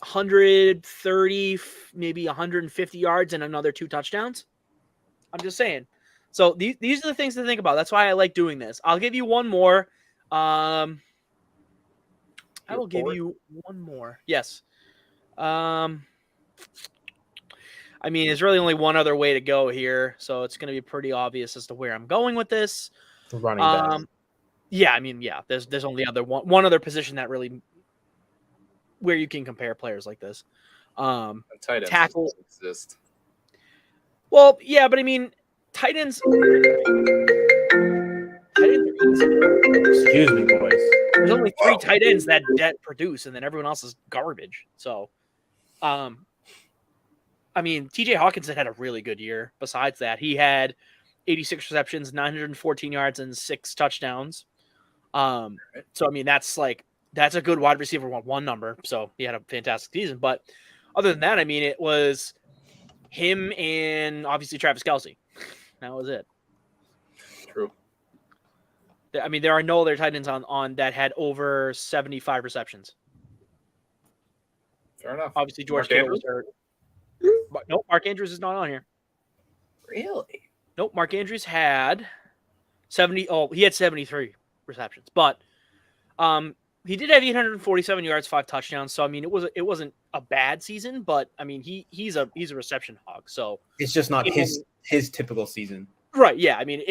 130, maybe 150 yards and another 2 touchdowns. I'm just saying. So these are the things to think about. That's why I like doing this. I'll give you one more. I will give you one more. Yes. I mean, there's really only one other way to go here, so it's going to be pretty obvious as to where I'm going with this. Running back. Yeah, I mean, yeah. There's only one other position that really where you can compare players like this. Tight ends tackle exist. Well, yeah, but I mean, tight ends. Excuse me, boys. There's only 3 tight ends that produce, and then everyone else is garbage. So, I mean, TJ Hawkinson had a really good year. Besides that, he had 86 receptions, 914 yards, and 6 touchdowns. So I mean, that's a good wide receiver one number. So he had a fantastic season. But other than that, I mean, it was him and obviously Travis Kelce. That was it. True. I mean, there are no other tight ends on that had over 75 receptions. Fair enough. Obviously, George Kittle was hurt. Nope, Mark Andrews is not on here. Really? Nope, Mark Andrews had 70. Oh, he had 73 receptions, but he did have 847 yards, 5 touchdowns. So I mean, it wasn't a bad season, but I mean, he's a reception hog. So it's just not his typical season. Right. Yeah. I mean,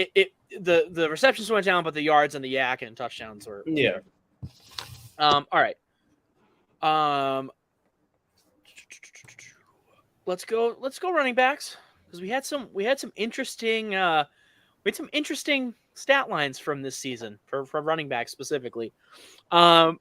the receptions went down, but the yards and the yak and touchdowns were. Yeah. All right. Let's go running backs, because we had some interesting stat lines from this season for running backs specifically. So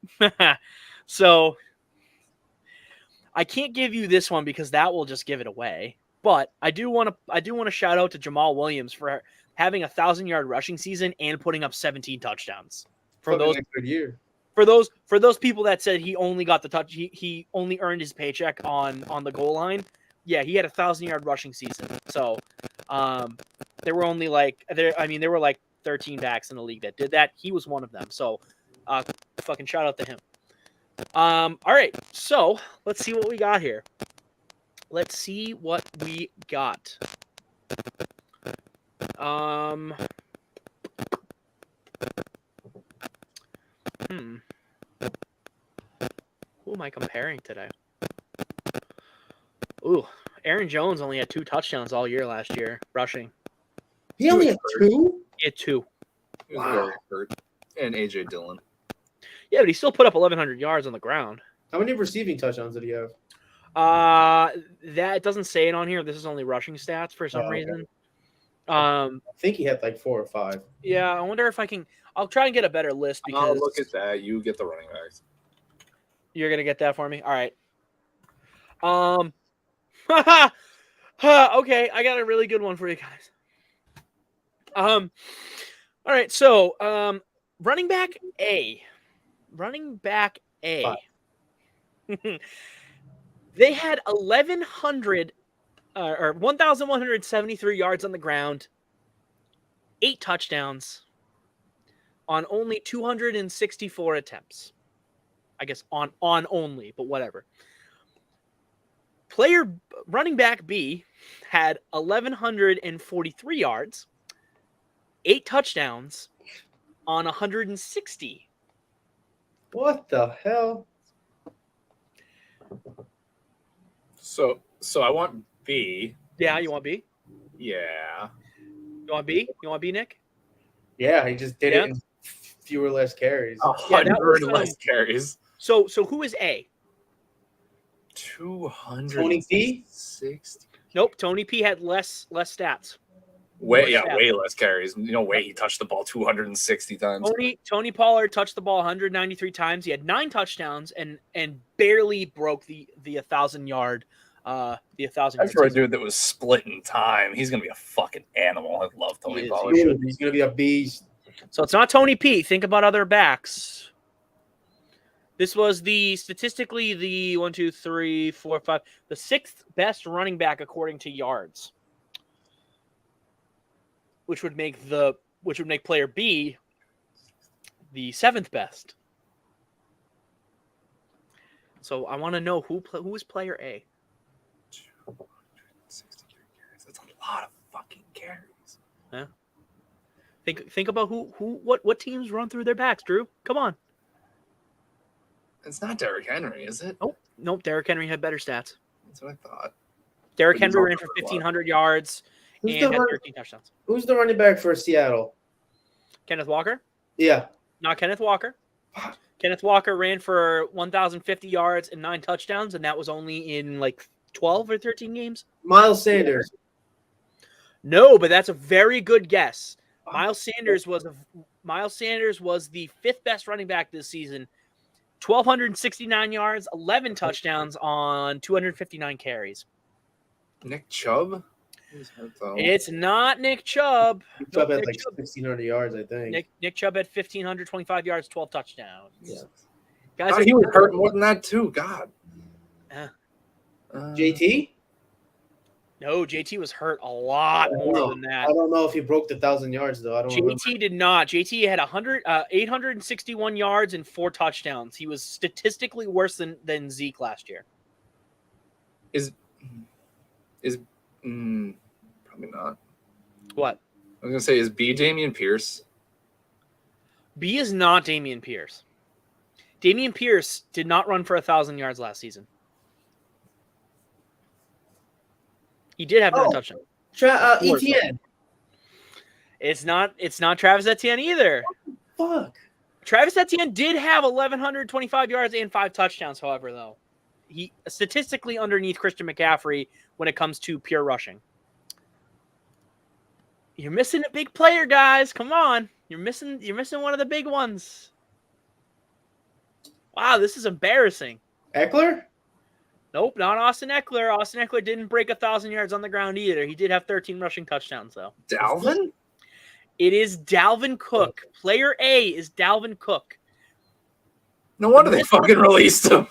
I can't give you this one because that will just give it away. But I do want to shout out to Jamal Williams for having 1,000-yard rushing season and putting up 17 touchdowns. For those good year. For those people that said he only got the touch, he only earned his paycheck on the goal line. Yeah, he had 1,000-yard rushing season. So there were only there were 13 backs in the league that did that. He was one of them. So fucking shout out to him. All right, so let's see what we got here. Let's see what we got. Who am I comparing today? Ooh, Aaron Jones only had 2 touchdowns all year last year, rushing. He only had 2? He had 2. Wow. And AJ Dillon. Yeah, but he still put up 1,100 yards on the ground. How many receiving touchdowns did he have? That doesn't say it on here. This is only rushing stats for some reason. I think he had 4 or 5. Yeah, I wonder if I can. I'll try and get a better list because. Oh, look at that! You get the running backs. You're gonna get that for me. All right. Okay, I got a really good one for you guys. All right, so running back A. They had 1,173 yards on the ground, 8 touchdowns on only 264 attempts. I guess on only, but whatever. Running back B had 1,143 yards, 8 touchdowns on 160. What the hell? So I want B. Yeah, you want B? Yeah. You want B? You want B, Nick? Yeah, he just did it in fewer less carries. 100 less carries. So who is A? 260. Nope, Tony P had less stats. Way less carries. No way he touched the ball 260 times. Tony Pollard touched the ball 193 times. He had 9 touchdowns and barely broke the 1,000-yard the 1,000. As for a dude that was splitting time, he's gonna be a fucking animal. I love Tony Pollard. Dude, he's gonna be a beast. So it's not Tony P. Think about other backs. This was statistically the 1, 2, 3, 4, 5, the 6th best running back according to yards, which would make player B the 7th best. So I want to know who is player A. 263 carries. That's a lot of fucking carries. Yeah. Think about what teams run through their backs, Drew. Come on. It's not Derrick Henry, is it? Nope. Derrick Henry had better stats. That's what I thought. Derrick Henry ran for 1,500 yards and had 13 touchdowns. Who's the running back for Seattle? Kenneth Walker? Yeah. Not Kenneth Walker. Kenneth Walker ran for 1,050 yards and 9 touchdowns, and that was only in like 12 or 13 games. Miles Sanders. No, but that's a very good guess. Miles Sanders was the 5th best running back this season. 1,269 yards, 11 touchdowns on 259 carries. Nick Chubb? It's not Nick Chubb. Nick Chubb had like 1,600 yards, I think. Nick Chubb had 1,525 yards, 12 touchdowns. Yeah. Guys, he was hurt more than that too. God. JT? No, JT was hurt a lot more than that. I don't know if he broke the 1,000 yards though. JT did not. JT had 861 yards and 4 touchdowns. He was statistically worse than Zeke last year. Probably not. What? I was gonna say, is B Dameon Pierce? B is not Dameon Pierce. Dameon Pierce did not run for 1,000 yards last season. He did have 9 touchdowns. Etienne. It's not Travis Etienne either. Fuck. Travis Etienne did have 1,125 yards and 5 touchdowns, however, though. He statistically underneath Christian McCaffrey when it comes to pure rushing. You're missing a big player, guys. Come on. You're missing one of the big ones. Wow, this is embarrassing. Eckler? Nope, not Austin Eckler. Austin Eckler didn't break 1,000 yards on the ground either. He did have 13 rushing touchdowns, though. Dalvin? It is Dalvin Cook. Player A is Dalvin Cook. No wonder they fucking released him.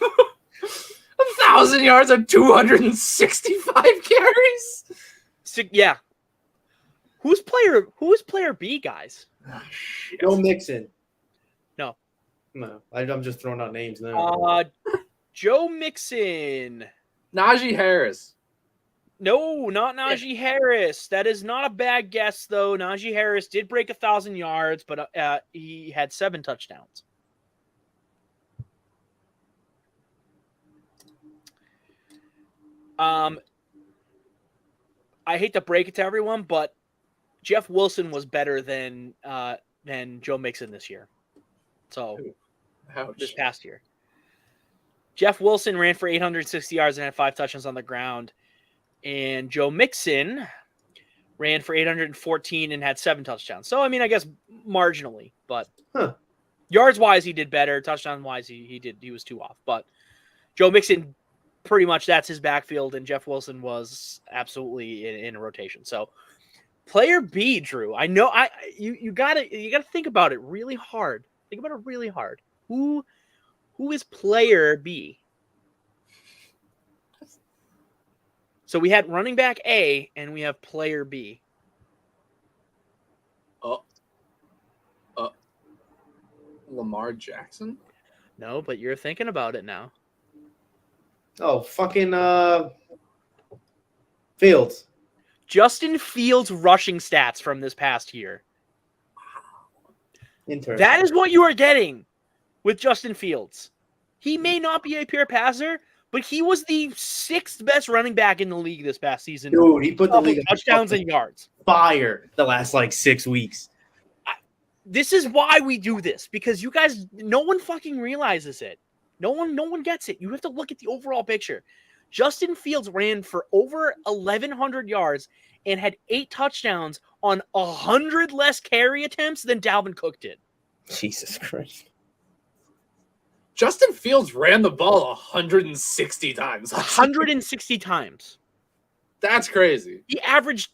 1,000 yards on 265 carries? Yeah. Who's player B, guys? Oh, shit. Joe Mixon. No. I'm just throwing out names now. Joe Mixon. Najee Harris. No, not Najee Harris. That is not a bad guess, though. Najee Harris did break 1,000 yards, but he had 7 touchdowns. I hate to break it to everyone, but Jeff Wilson was better than Joe Mixon this year. So, this past year. Jeff Wilson ran for 860 yards and had 5 touchdowns on the ground. And Joe Mixon ran for 814 and had 7 touchdowns. So, I mean, I guess marginally. But yards-wise, he did better. Touchdown-wise, he was 2 off. But Joe Mixon, pretty much that's his backfield. And Jeff Wilson was absolutely in a rotation. So, player B, Drew. I know you gotta think about it really hard. Think about it really hard. Who is player B? So we had running back A and we have player B. Lamar Jackson? No, but you're thinking about it now. Oh, fucking Fields. Justin Fields' rushing stats from this past year. Interesting. That is what you are getting with Justin Fields. He may not be a pure passer, but he was the 6th best running back in the league this past season. Dude, he put the league touchdowns and yards. Fire the last 6 weeks. This is why we do this, because you guys, no one fucking realizes it. No one gets it. You have to look at the overall picture. Justin Fields ran for over 1,100 yards and had 8 touchdowns on 100 less carry attempts than Dalvin Cook did. Jesus Christ. Justin Fields ran the ball 160 times. 160 times. That's crazy. He averaged,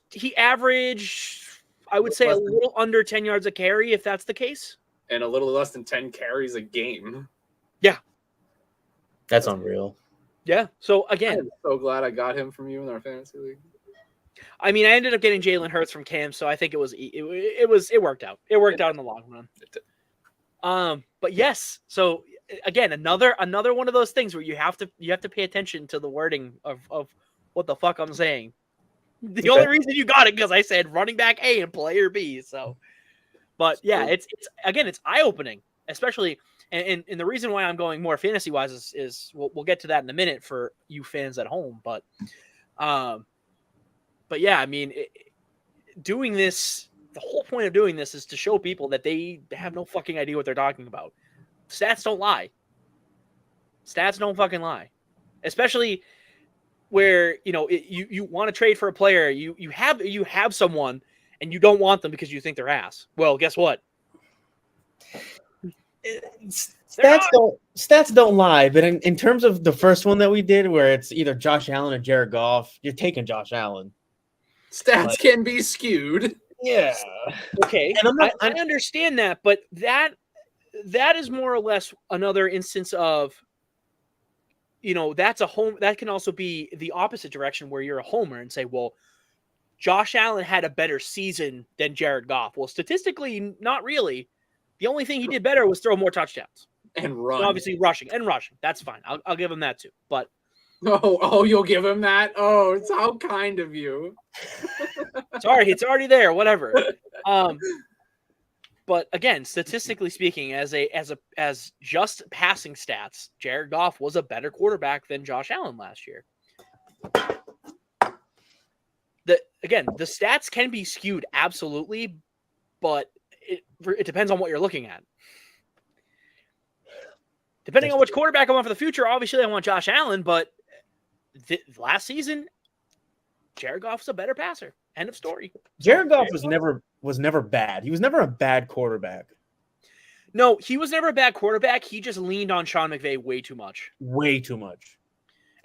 I would say, a little under 10 yards a carry, if that's the case. And a little less than 10 carries a game. Yeah. That's unreal. Yeah. So, again. I'm so glad I got him from you in our fantasy league. I mean, I ended up getting Jalen Hurts from Cam, so I think it worked out. It worked out in the long run. But yes, so again, another one of those things where you have to pay attention to the wording of what the fuck I'm saying. The only reason you got it because I said running back A and player B. So, but yeah, it's eye opening, especially, and the reason why I'm going more fantasy wise is we'll get to that in a minute for you fans at home, but yeah, I mean, doing this, the whole point of doing this is to show people that they have no fucking idea what they're talking about. Stats don't lie. Stats don't fucking lie. Especially where, you want to trade for a player, you have someone and you don't want them because you think they're ass. Well, guess what? Stats don't lie, but in terms of the first one that we did where it's either Josh Allen or Jared Goff, you're taking Josh Allen. Stats can be skewed. Yeah. Okay. And I understand that, but that is more or less another instance of, that's a home. That can also be the opposite direction where you're a homer and say, well, Josh Allen had a better season than Jared Goff. Well, statistically, not really. The only thing he did better was throw more touchdowns and run. And obviously rushing. That's fine. I'll give him that too. But you'll give him that? Oh, it's how kind of you. Sorry, it's already there. Whatever. But again, statistically speaking, as just passing stats, Jared Goff was a better quarterback than Josh Allen last year. The stats can be skewed, absolutely, but it depends on what you're looking at. Depending on which quarterback I want for the future, obviously I want Josh Allen, but last season, Jared Goff was a better passer. End of story. Jared Goff was never bad. He was never a bad quarterback. No, he was never a bad quarterback. He just leaned on Sean McVay way too much. Way too much.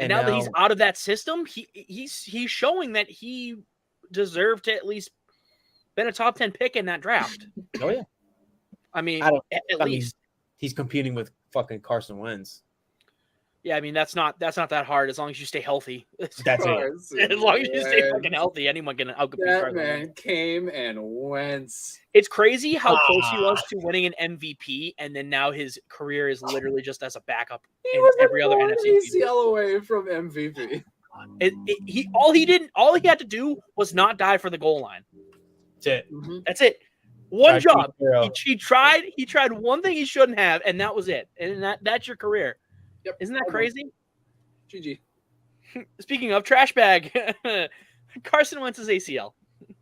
And now that he's out of that system, he's showing that he deserved to at least been a top 10 pick in that draft. Oh yeah. I mean, at least he's competing with fucking Carson Wentz. Yeah, I mean that's not that hard as long as you stay healthy. That's it. As long as you stay fucking healthy, anyone can outcompete. That man came and went. It's crazy how close he was to winning an MVP, and then now his career is literally just as a backup in every other NFC. ACL away from MVP. All he had to do was not die for the goal line. That's it. Mm-hmm. That's it. One job. He tried one thing he shouldn't have, and that was it. And that's your career. Yep. Isn't that crazy? GG. Speaking of trash bag, Carson Wentz's ACL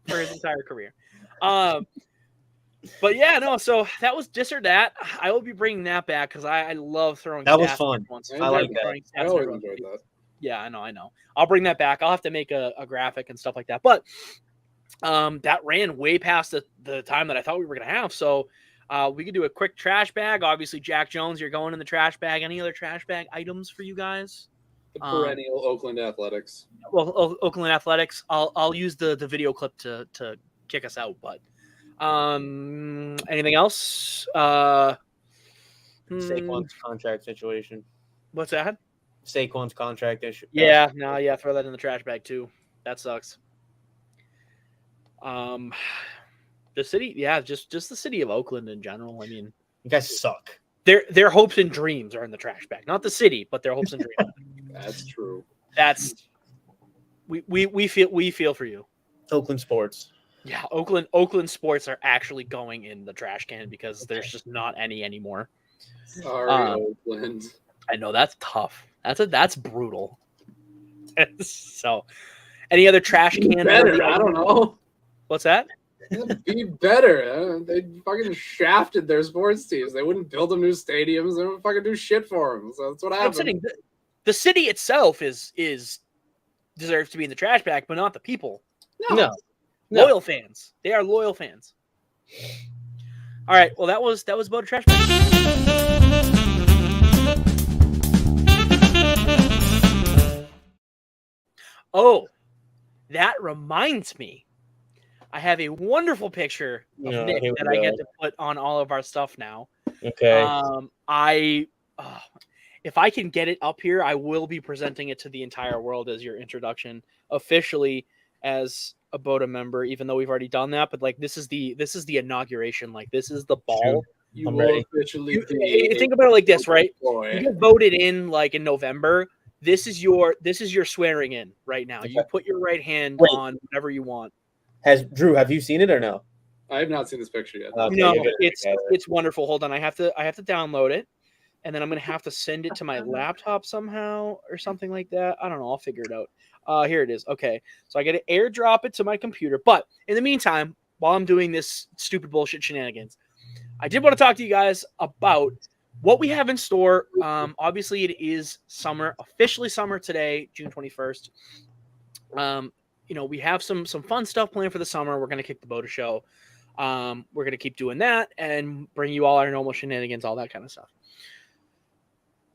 for his entire career. But yeah, no. So that was this or that. I will be bringing that back because I love throwing. That was fun. I like that. I always enjoyed that. Yeah, I know. I'll bring that back. I'll have to make a graphic and stuff like that. But that ran way past the time that I thought we were gonna have. So. We could do a quick trash bag. Obviously, Jack Jones, you're going in the trash bag. Any other trash bag items for you guys? The perennial Oakland Athletics. Well, Oakland Athletics. I'll use the video clip to kick us out. But anything else? Saquon's contract situation. What's that? Saquon's contract issue. Yeah, throw that in the trash bag too. That sucks. The city, just the city of Oakland in general. I mean, you guys suck. Their hopes and dreams are in the trash bag, not the city, but their hopes and dreams. That's true. We feel for you. Oakland sports. Yeah, Oakland sports are actually going in the trash can because there's just not any anymore. Sorry, Oakland. I know that's tough. That's brutal. So, any other trash can? Better, I don't know. What's that? Be better. They fucking shafted their sports teams. They wouldn't build them new stadiums. They wouldn't fucking do shit for them. So that's what happened. The city itself is deserves to be in the trash bag, but not the people. No. Loyal fans. They are loyal fans. All right. Well, that was BOTA Trash Bag. Oh, that reminds me. I have a wonderful picture of No, Nick here we that I get go. to put on all of our stuff now. Okay. If I can get it up here, I will be presenting it to the entire world as your introduction officially as a BOTA member, even though we've already done that. But like, this is the inauguration. Like, this is the ball. You I'm will ready. officially be. Think about it like this, right? Boy. You get voted in like in November. This is your swearing in right now. You put your right hand Wait. on whatever you want. Drew, have you seen it or no? I have not seen this picture yet. Okay, No, you're good. it's wonderful. Hold on, I have to download it, and then I'm gonna have to send it to my laptop somehow or something like that. I don't know. I'll figure it out. Here it is. Okay, so I got to airdrop it to my computer. But in the meantime, while I'm doing this stupid bullshit shenanigans, I did want to talk to you guys about what we have in store. Obviously, it is summer, officially summer today, June 21st. We have some fun stuff planned for the summer. We're gonna kick the BOTA show. We're gonna keep doing that and bring you all our normal shenanigans, all that kind of stuff.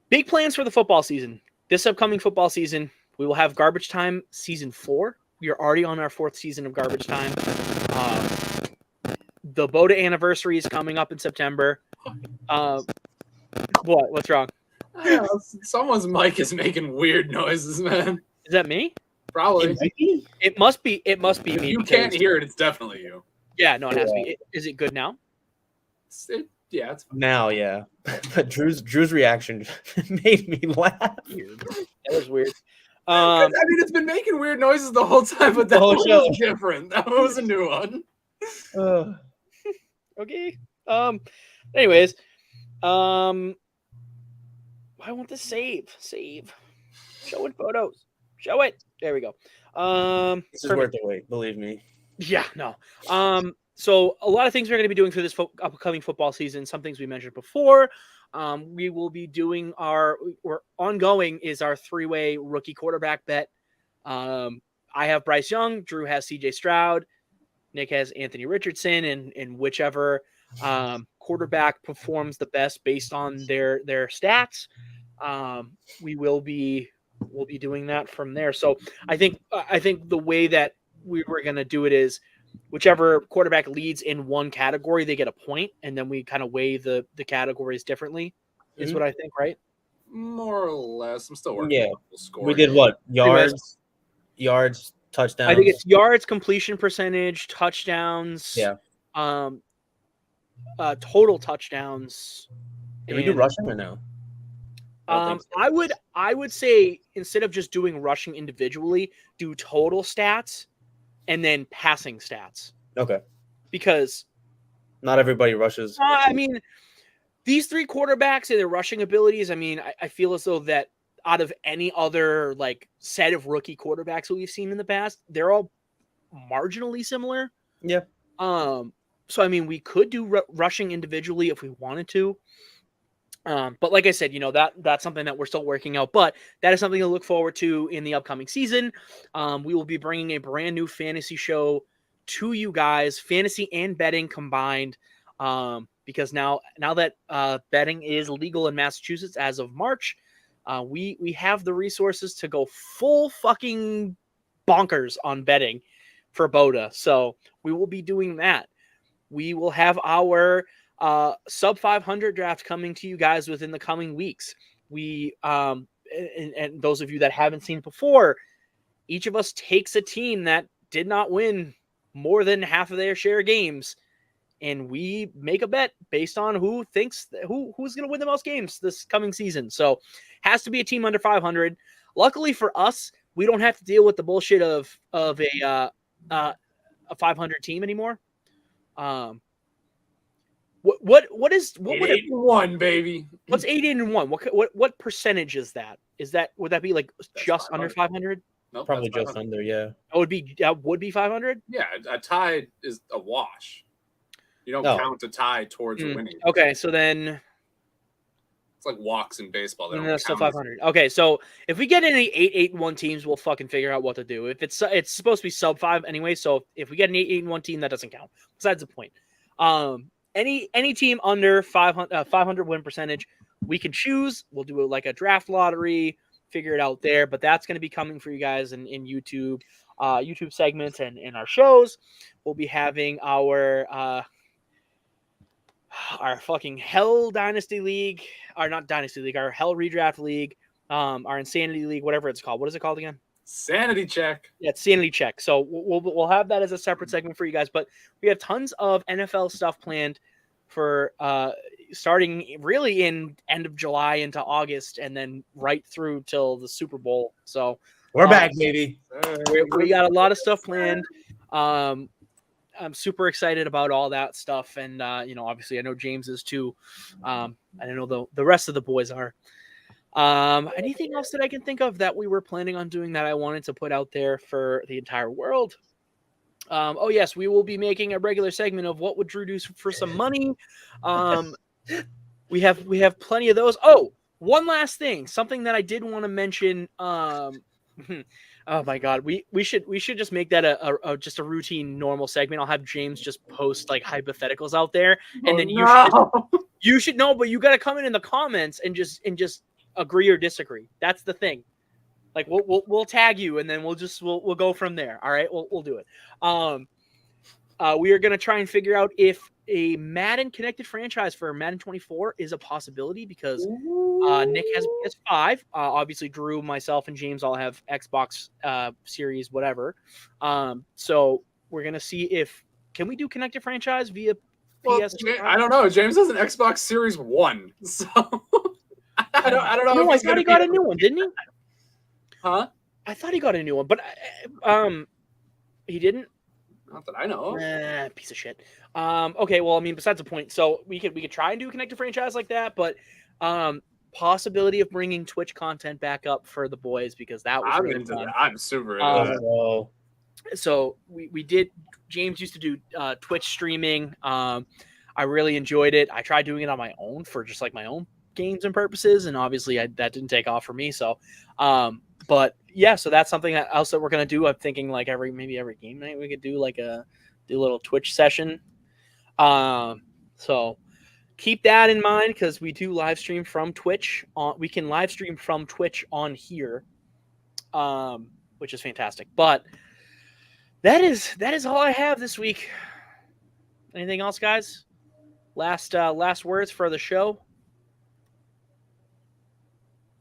Big plans for the football season. This upcoming football season, we will have Garbage Time Season 4. We are already on our 4th season of Garbage Time. The BOTA anniversary is coming up in September. What's wrong? Someone's mic is making weird noises, man. Is that me? Probably. It must be If me. you can't hear it, it's definitely you. Yeah, no, it has to be. Is it good now? It's Now, yeah. But Drew's reaction made me laugh. Weird. That was weird. I mean, it's been making weird noises the whole time, but that whole one show. was different. That one was a new one. Okay. Anyways, I want to save. Show it photos. Show it. There we go. This is worth the wait, believe me. Yeah, no. So a lot of things we're going to be doing through this upcoming football season. Some things we mentioned before. We will be doing our ongoing is our 3-way rookie quarterback bet. I have Bryce Young. Drew has CJ Stroud. Nick has Anthony Richardson, and whichever quarterback performs the best based on their stats, we'll be doing that from there. So I think the way that we were going to do it is whichever quarterback leads in one category, they get a point, and then we kind of weigh the categories differently. Is what I think, right? More or less. I'm still working. Yeah. On the score. We did what? Yards, touchdowns. I think it's yards, completion percentage, touchdowns. Yeah. Total touchdowns. Did we do rushing or no? I would say instead of just doing rushing individually, do total stats and then passing stats. Okay. Because not everybody rushes. I mean, these 3 quarterbacks and their rushing abilities, I mean, I feel as though that out of any other like set of rookie quarterbacks that we've seen in the past, they're all marginally similar. Yeah. So I mean, we could do rushing individually if we wanted to. But like I said, that's something that we're still working out, but that is something to look forward to in the upcoming season. We will be bringing a brand new fantasy show to you guys, fantasy and betting combined. Because now that betting is legal in Massachusetts as of March, we have the resources to go full fucking bonkers on betting for BOTA. So we will be doing that. We will have our sub 500 draft coming to you guys within the coming weeks. We and those of you that haven't seen before, each of us takes a team that did not win more than half of their share games, and we make a bet based on who thinks who's going to win the most games this coming season. So has to be a team under 500. Luckily for us, we don't have to deal with the bullshit of a 500 team anymore. What would 8-1, baby? What's 8-1? What percentage is that? Would that be like just under 500? Nope, probably just under, yeah. That would be 500? Yeah, a tie is a wash. You don't count a tie towards a winning. Okay, so then it's like walks in baseball. They don't that's still count 500. Okay, so if we get any 8-1 teams, we'll fucking figure out what to do. If it's supposed to be sub 5 anyway, so if we get an 8-1 team, that doesn't count. Besides the point. Any team under 500 win percentage, we can choose. We'll do like a draft lottery, figure it out there. But that's going to be coming for you guys in YouTube, YouTube segments and in our shows. We'll be having our fucking Hell Dynasty League, or not Dynasty League, our Hell Redraft League, our Insanity League, whatever it's called. What is it called again? Sanity check. Yeah, it's Sanity Check. So we'll have that as a separate segment for you guys. But we have tons of NFL stuff planned for starting really in end of July into August, and then right through till the Super Bowl. So We're back, baby. we got a lot of stuff planned. I'm super excited about all that stuff, and obviously I know James is too. I don't know the rest of the boys are. Anything else that I can think of that we were planning on doing that I wanted to put out there for the entire world? Oh yes, we will be making a regular segment of what would Drew do for some money. We have plenty of those. Oh, one last thing, something that I did want to mention. Oh my god, we should just make that a just a routine normal segment. I'll have James just post like hypotheticals out there, and then you should know, but you got to come in the comments and just agree or disagree. That's the thing. Like we'll tag you, and then we'll go from there. All right, we'll do it. We are gonna try and figure out if a Madden connected franchise for Madden 24 is a possibility, because Nick has a PS5. Obviously, Drew, myself, and James all have Xbox Series, whatever. So we're gonna see if can we do connected franchise via PS. I don't know. James has an Xbox Series 1, so I don't know. No, I thought he got a new one, didn't he? Huh? I thought he got a new one, but he didn't. Not that I know. Piece of shit. Okay, well, I mean, besides the point, so we could try and do a connected franchise like that, but possibility of bringing Twitch content back up for the boys, because that was really fun. I'm super into that. So we did. James used to do Twitch streaming. I really enjoyed it. I tried doing it on my own for just like my own games and purposes, and obviously that didn't take off for me. So, but yeah, so that's something else that we're gonna do. I'm thinking like maybe every game night we could do like do a little Twitch session. So keep that in mind, because we do live stream from Twitch. We can live stream from Twitch on here, which is fantastic. But that is all I have this week. Anything else, guys? Last words for the show.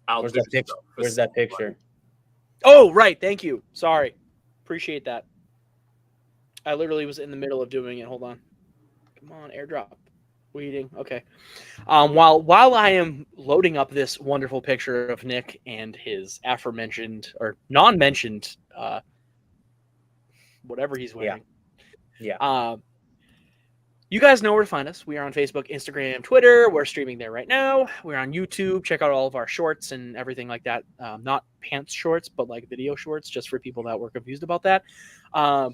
Where's that picture? Oh, right. Thank you. Sorry. Appreciate that. I literally was in the middle of doing it. Hold on. Come on, airdrop. Waiting. Okay. While I am loading up this wonderful picture of Nick and his aforementioned or non-mentioned whatever he's wearing. Yeah. You guys know where to find us. We are on Facebook, Instagram, Twitter. We're streaming there right now. We're on YouTube. Check out all of our shorts and everything like that. Not pants shorts, but like video shorts, just for people that were confused about that. I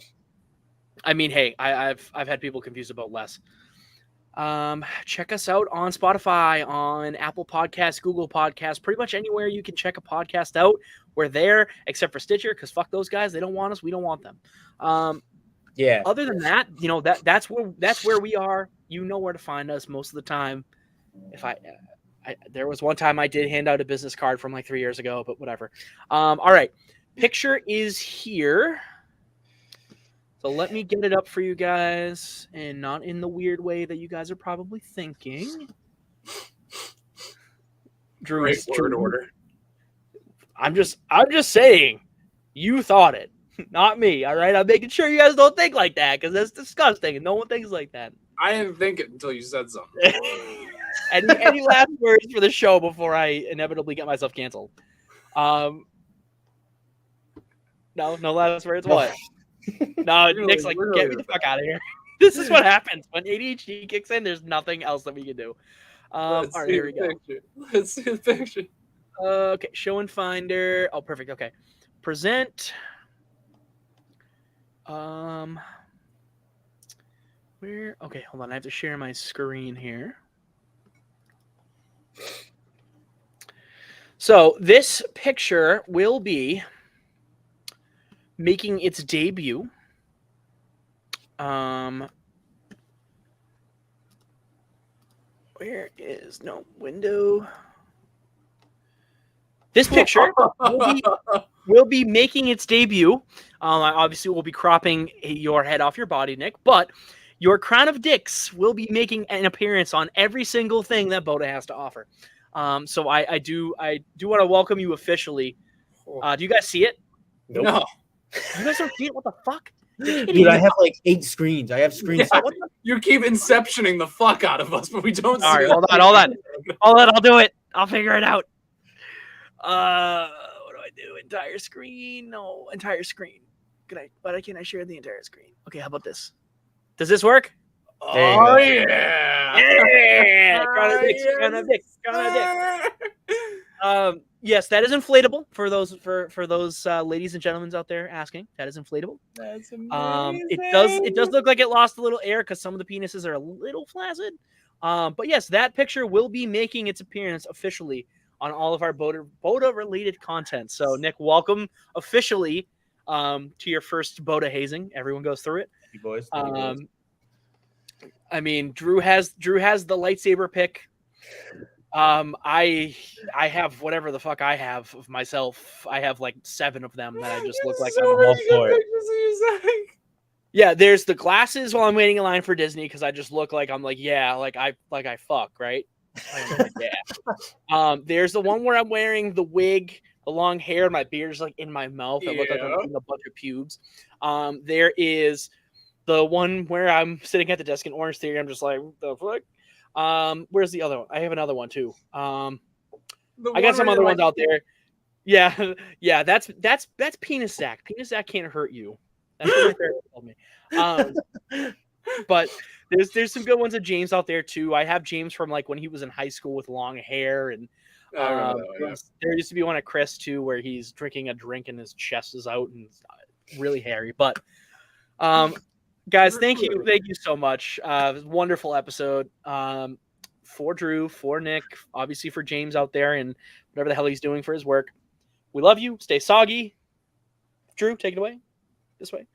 mean, hey, I've had people confused about less. Check us out on Spotify, on Apple Podcasts, Google Podcasts, pretty much anywhere you can check a podcast out. We're there, except for Stitcher, because fuck those guys. They don't want us. We don't want them. Yeah. Other than that, that's where we are. You know where to find us most of the time. If there was one time I did hand out a business card from like 3 years ago, but whatever. All right, picture is here. So let me get it up for you guys, and not in the weird way that you guys are probably thinking. Great word order. I'm just saying, you thought it. Not me, all right? I'm making sure you guys don't think like that, because that's disgusting, and no one thinks like that. I didn't think it until you said something. Any last words for the show before I inevitably get myself canceled? No last words? What? No, Nick's like, get me the fuck out of here. This is what happens. When ADHD kicks in, there's nothing else that we can do. All right, here we go. Let's see the picture. Okay, show and finder. Oh, perfect. Okay. Present. Where? Okay, hold on. I have to share my screen here. So this picture will be making its debut. Where is window? This picture will be making its debut. I obviously will be cropping your head off your body, Nick, but your crown of dicks will be making an appearance on every single thing that BOTA has to offer. So I do want to welcome you officially. Do you guys see it? Nope. No. You guys don't see it? What the fuck? Dude, I have like 8 screens. I have screens. Yeah, you keep inceptioning the fuck out of us, but we don't see All right, it. hold on. I'll do it. I'll figure it out. What do I do? Entire screen? No, entire screen. Why can't I share the entire screen? Okay, how about this? Does this work? There you Oh, go. yeah. Yeah, crown of dicks. Yes, that is inflatable for those ladies and gentlemen out there asking. That is inflatable. That's amazing. It does look like it lost a little air because some of the penises are a little flaccid. But yes, that picture will be making its appearance officially on all of our BOTA related content. So Nick, welcome officially to your first BOTA hazing. Everyone goes through it. Thank you, boys. I mean, Drew has the lightsaber pick. I have whatever the fuck I have of myself. I have like 7 of them that I just look like I'm all for it. Yeah, there's the glasses while I'm waiting in line for Disney because I just look like I'm like, yeah, like I fuck, right? Like, yeah. There's the one where I'm wearing the wig, the long hair, and my beard's like in my mouth. I look like I'm eating a bunch of pubes. There is the one where I'm sitting at the desk in Orange Theory. I'm just like, what the fuck? Where's the other one? I have another one too. I got some other ones out there. Yeah, yeah. That's penis Zack. Penis Zack can't hurt you. That's what my therapist told me. But there's some good ones of James out there too. I have James from like when he was in high school with long hair, and there used to be one at Chris too where he's drinking a drink and his chest is out and it's really hairy. But guys, thank you so much. Wonderful episode. For Drew, for Nick, obviously for James out there and whatever the hell he's doing for his work. We love you. Stay soggy. Drew, take it away. This way.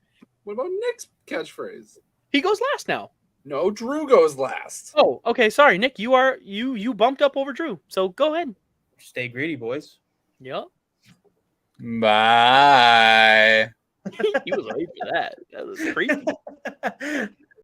What about Nick's catchphrase? He goes last now. No, Drew goes last. Oh, okay. Sorry, Nick. You bumped up over Drew. So go ahead. Stay greedy, boys. Yep. Bye. He was ready for that. That was creepy.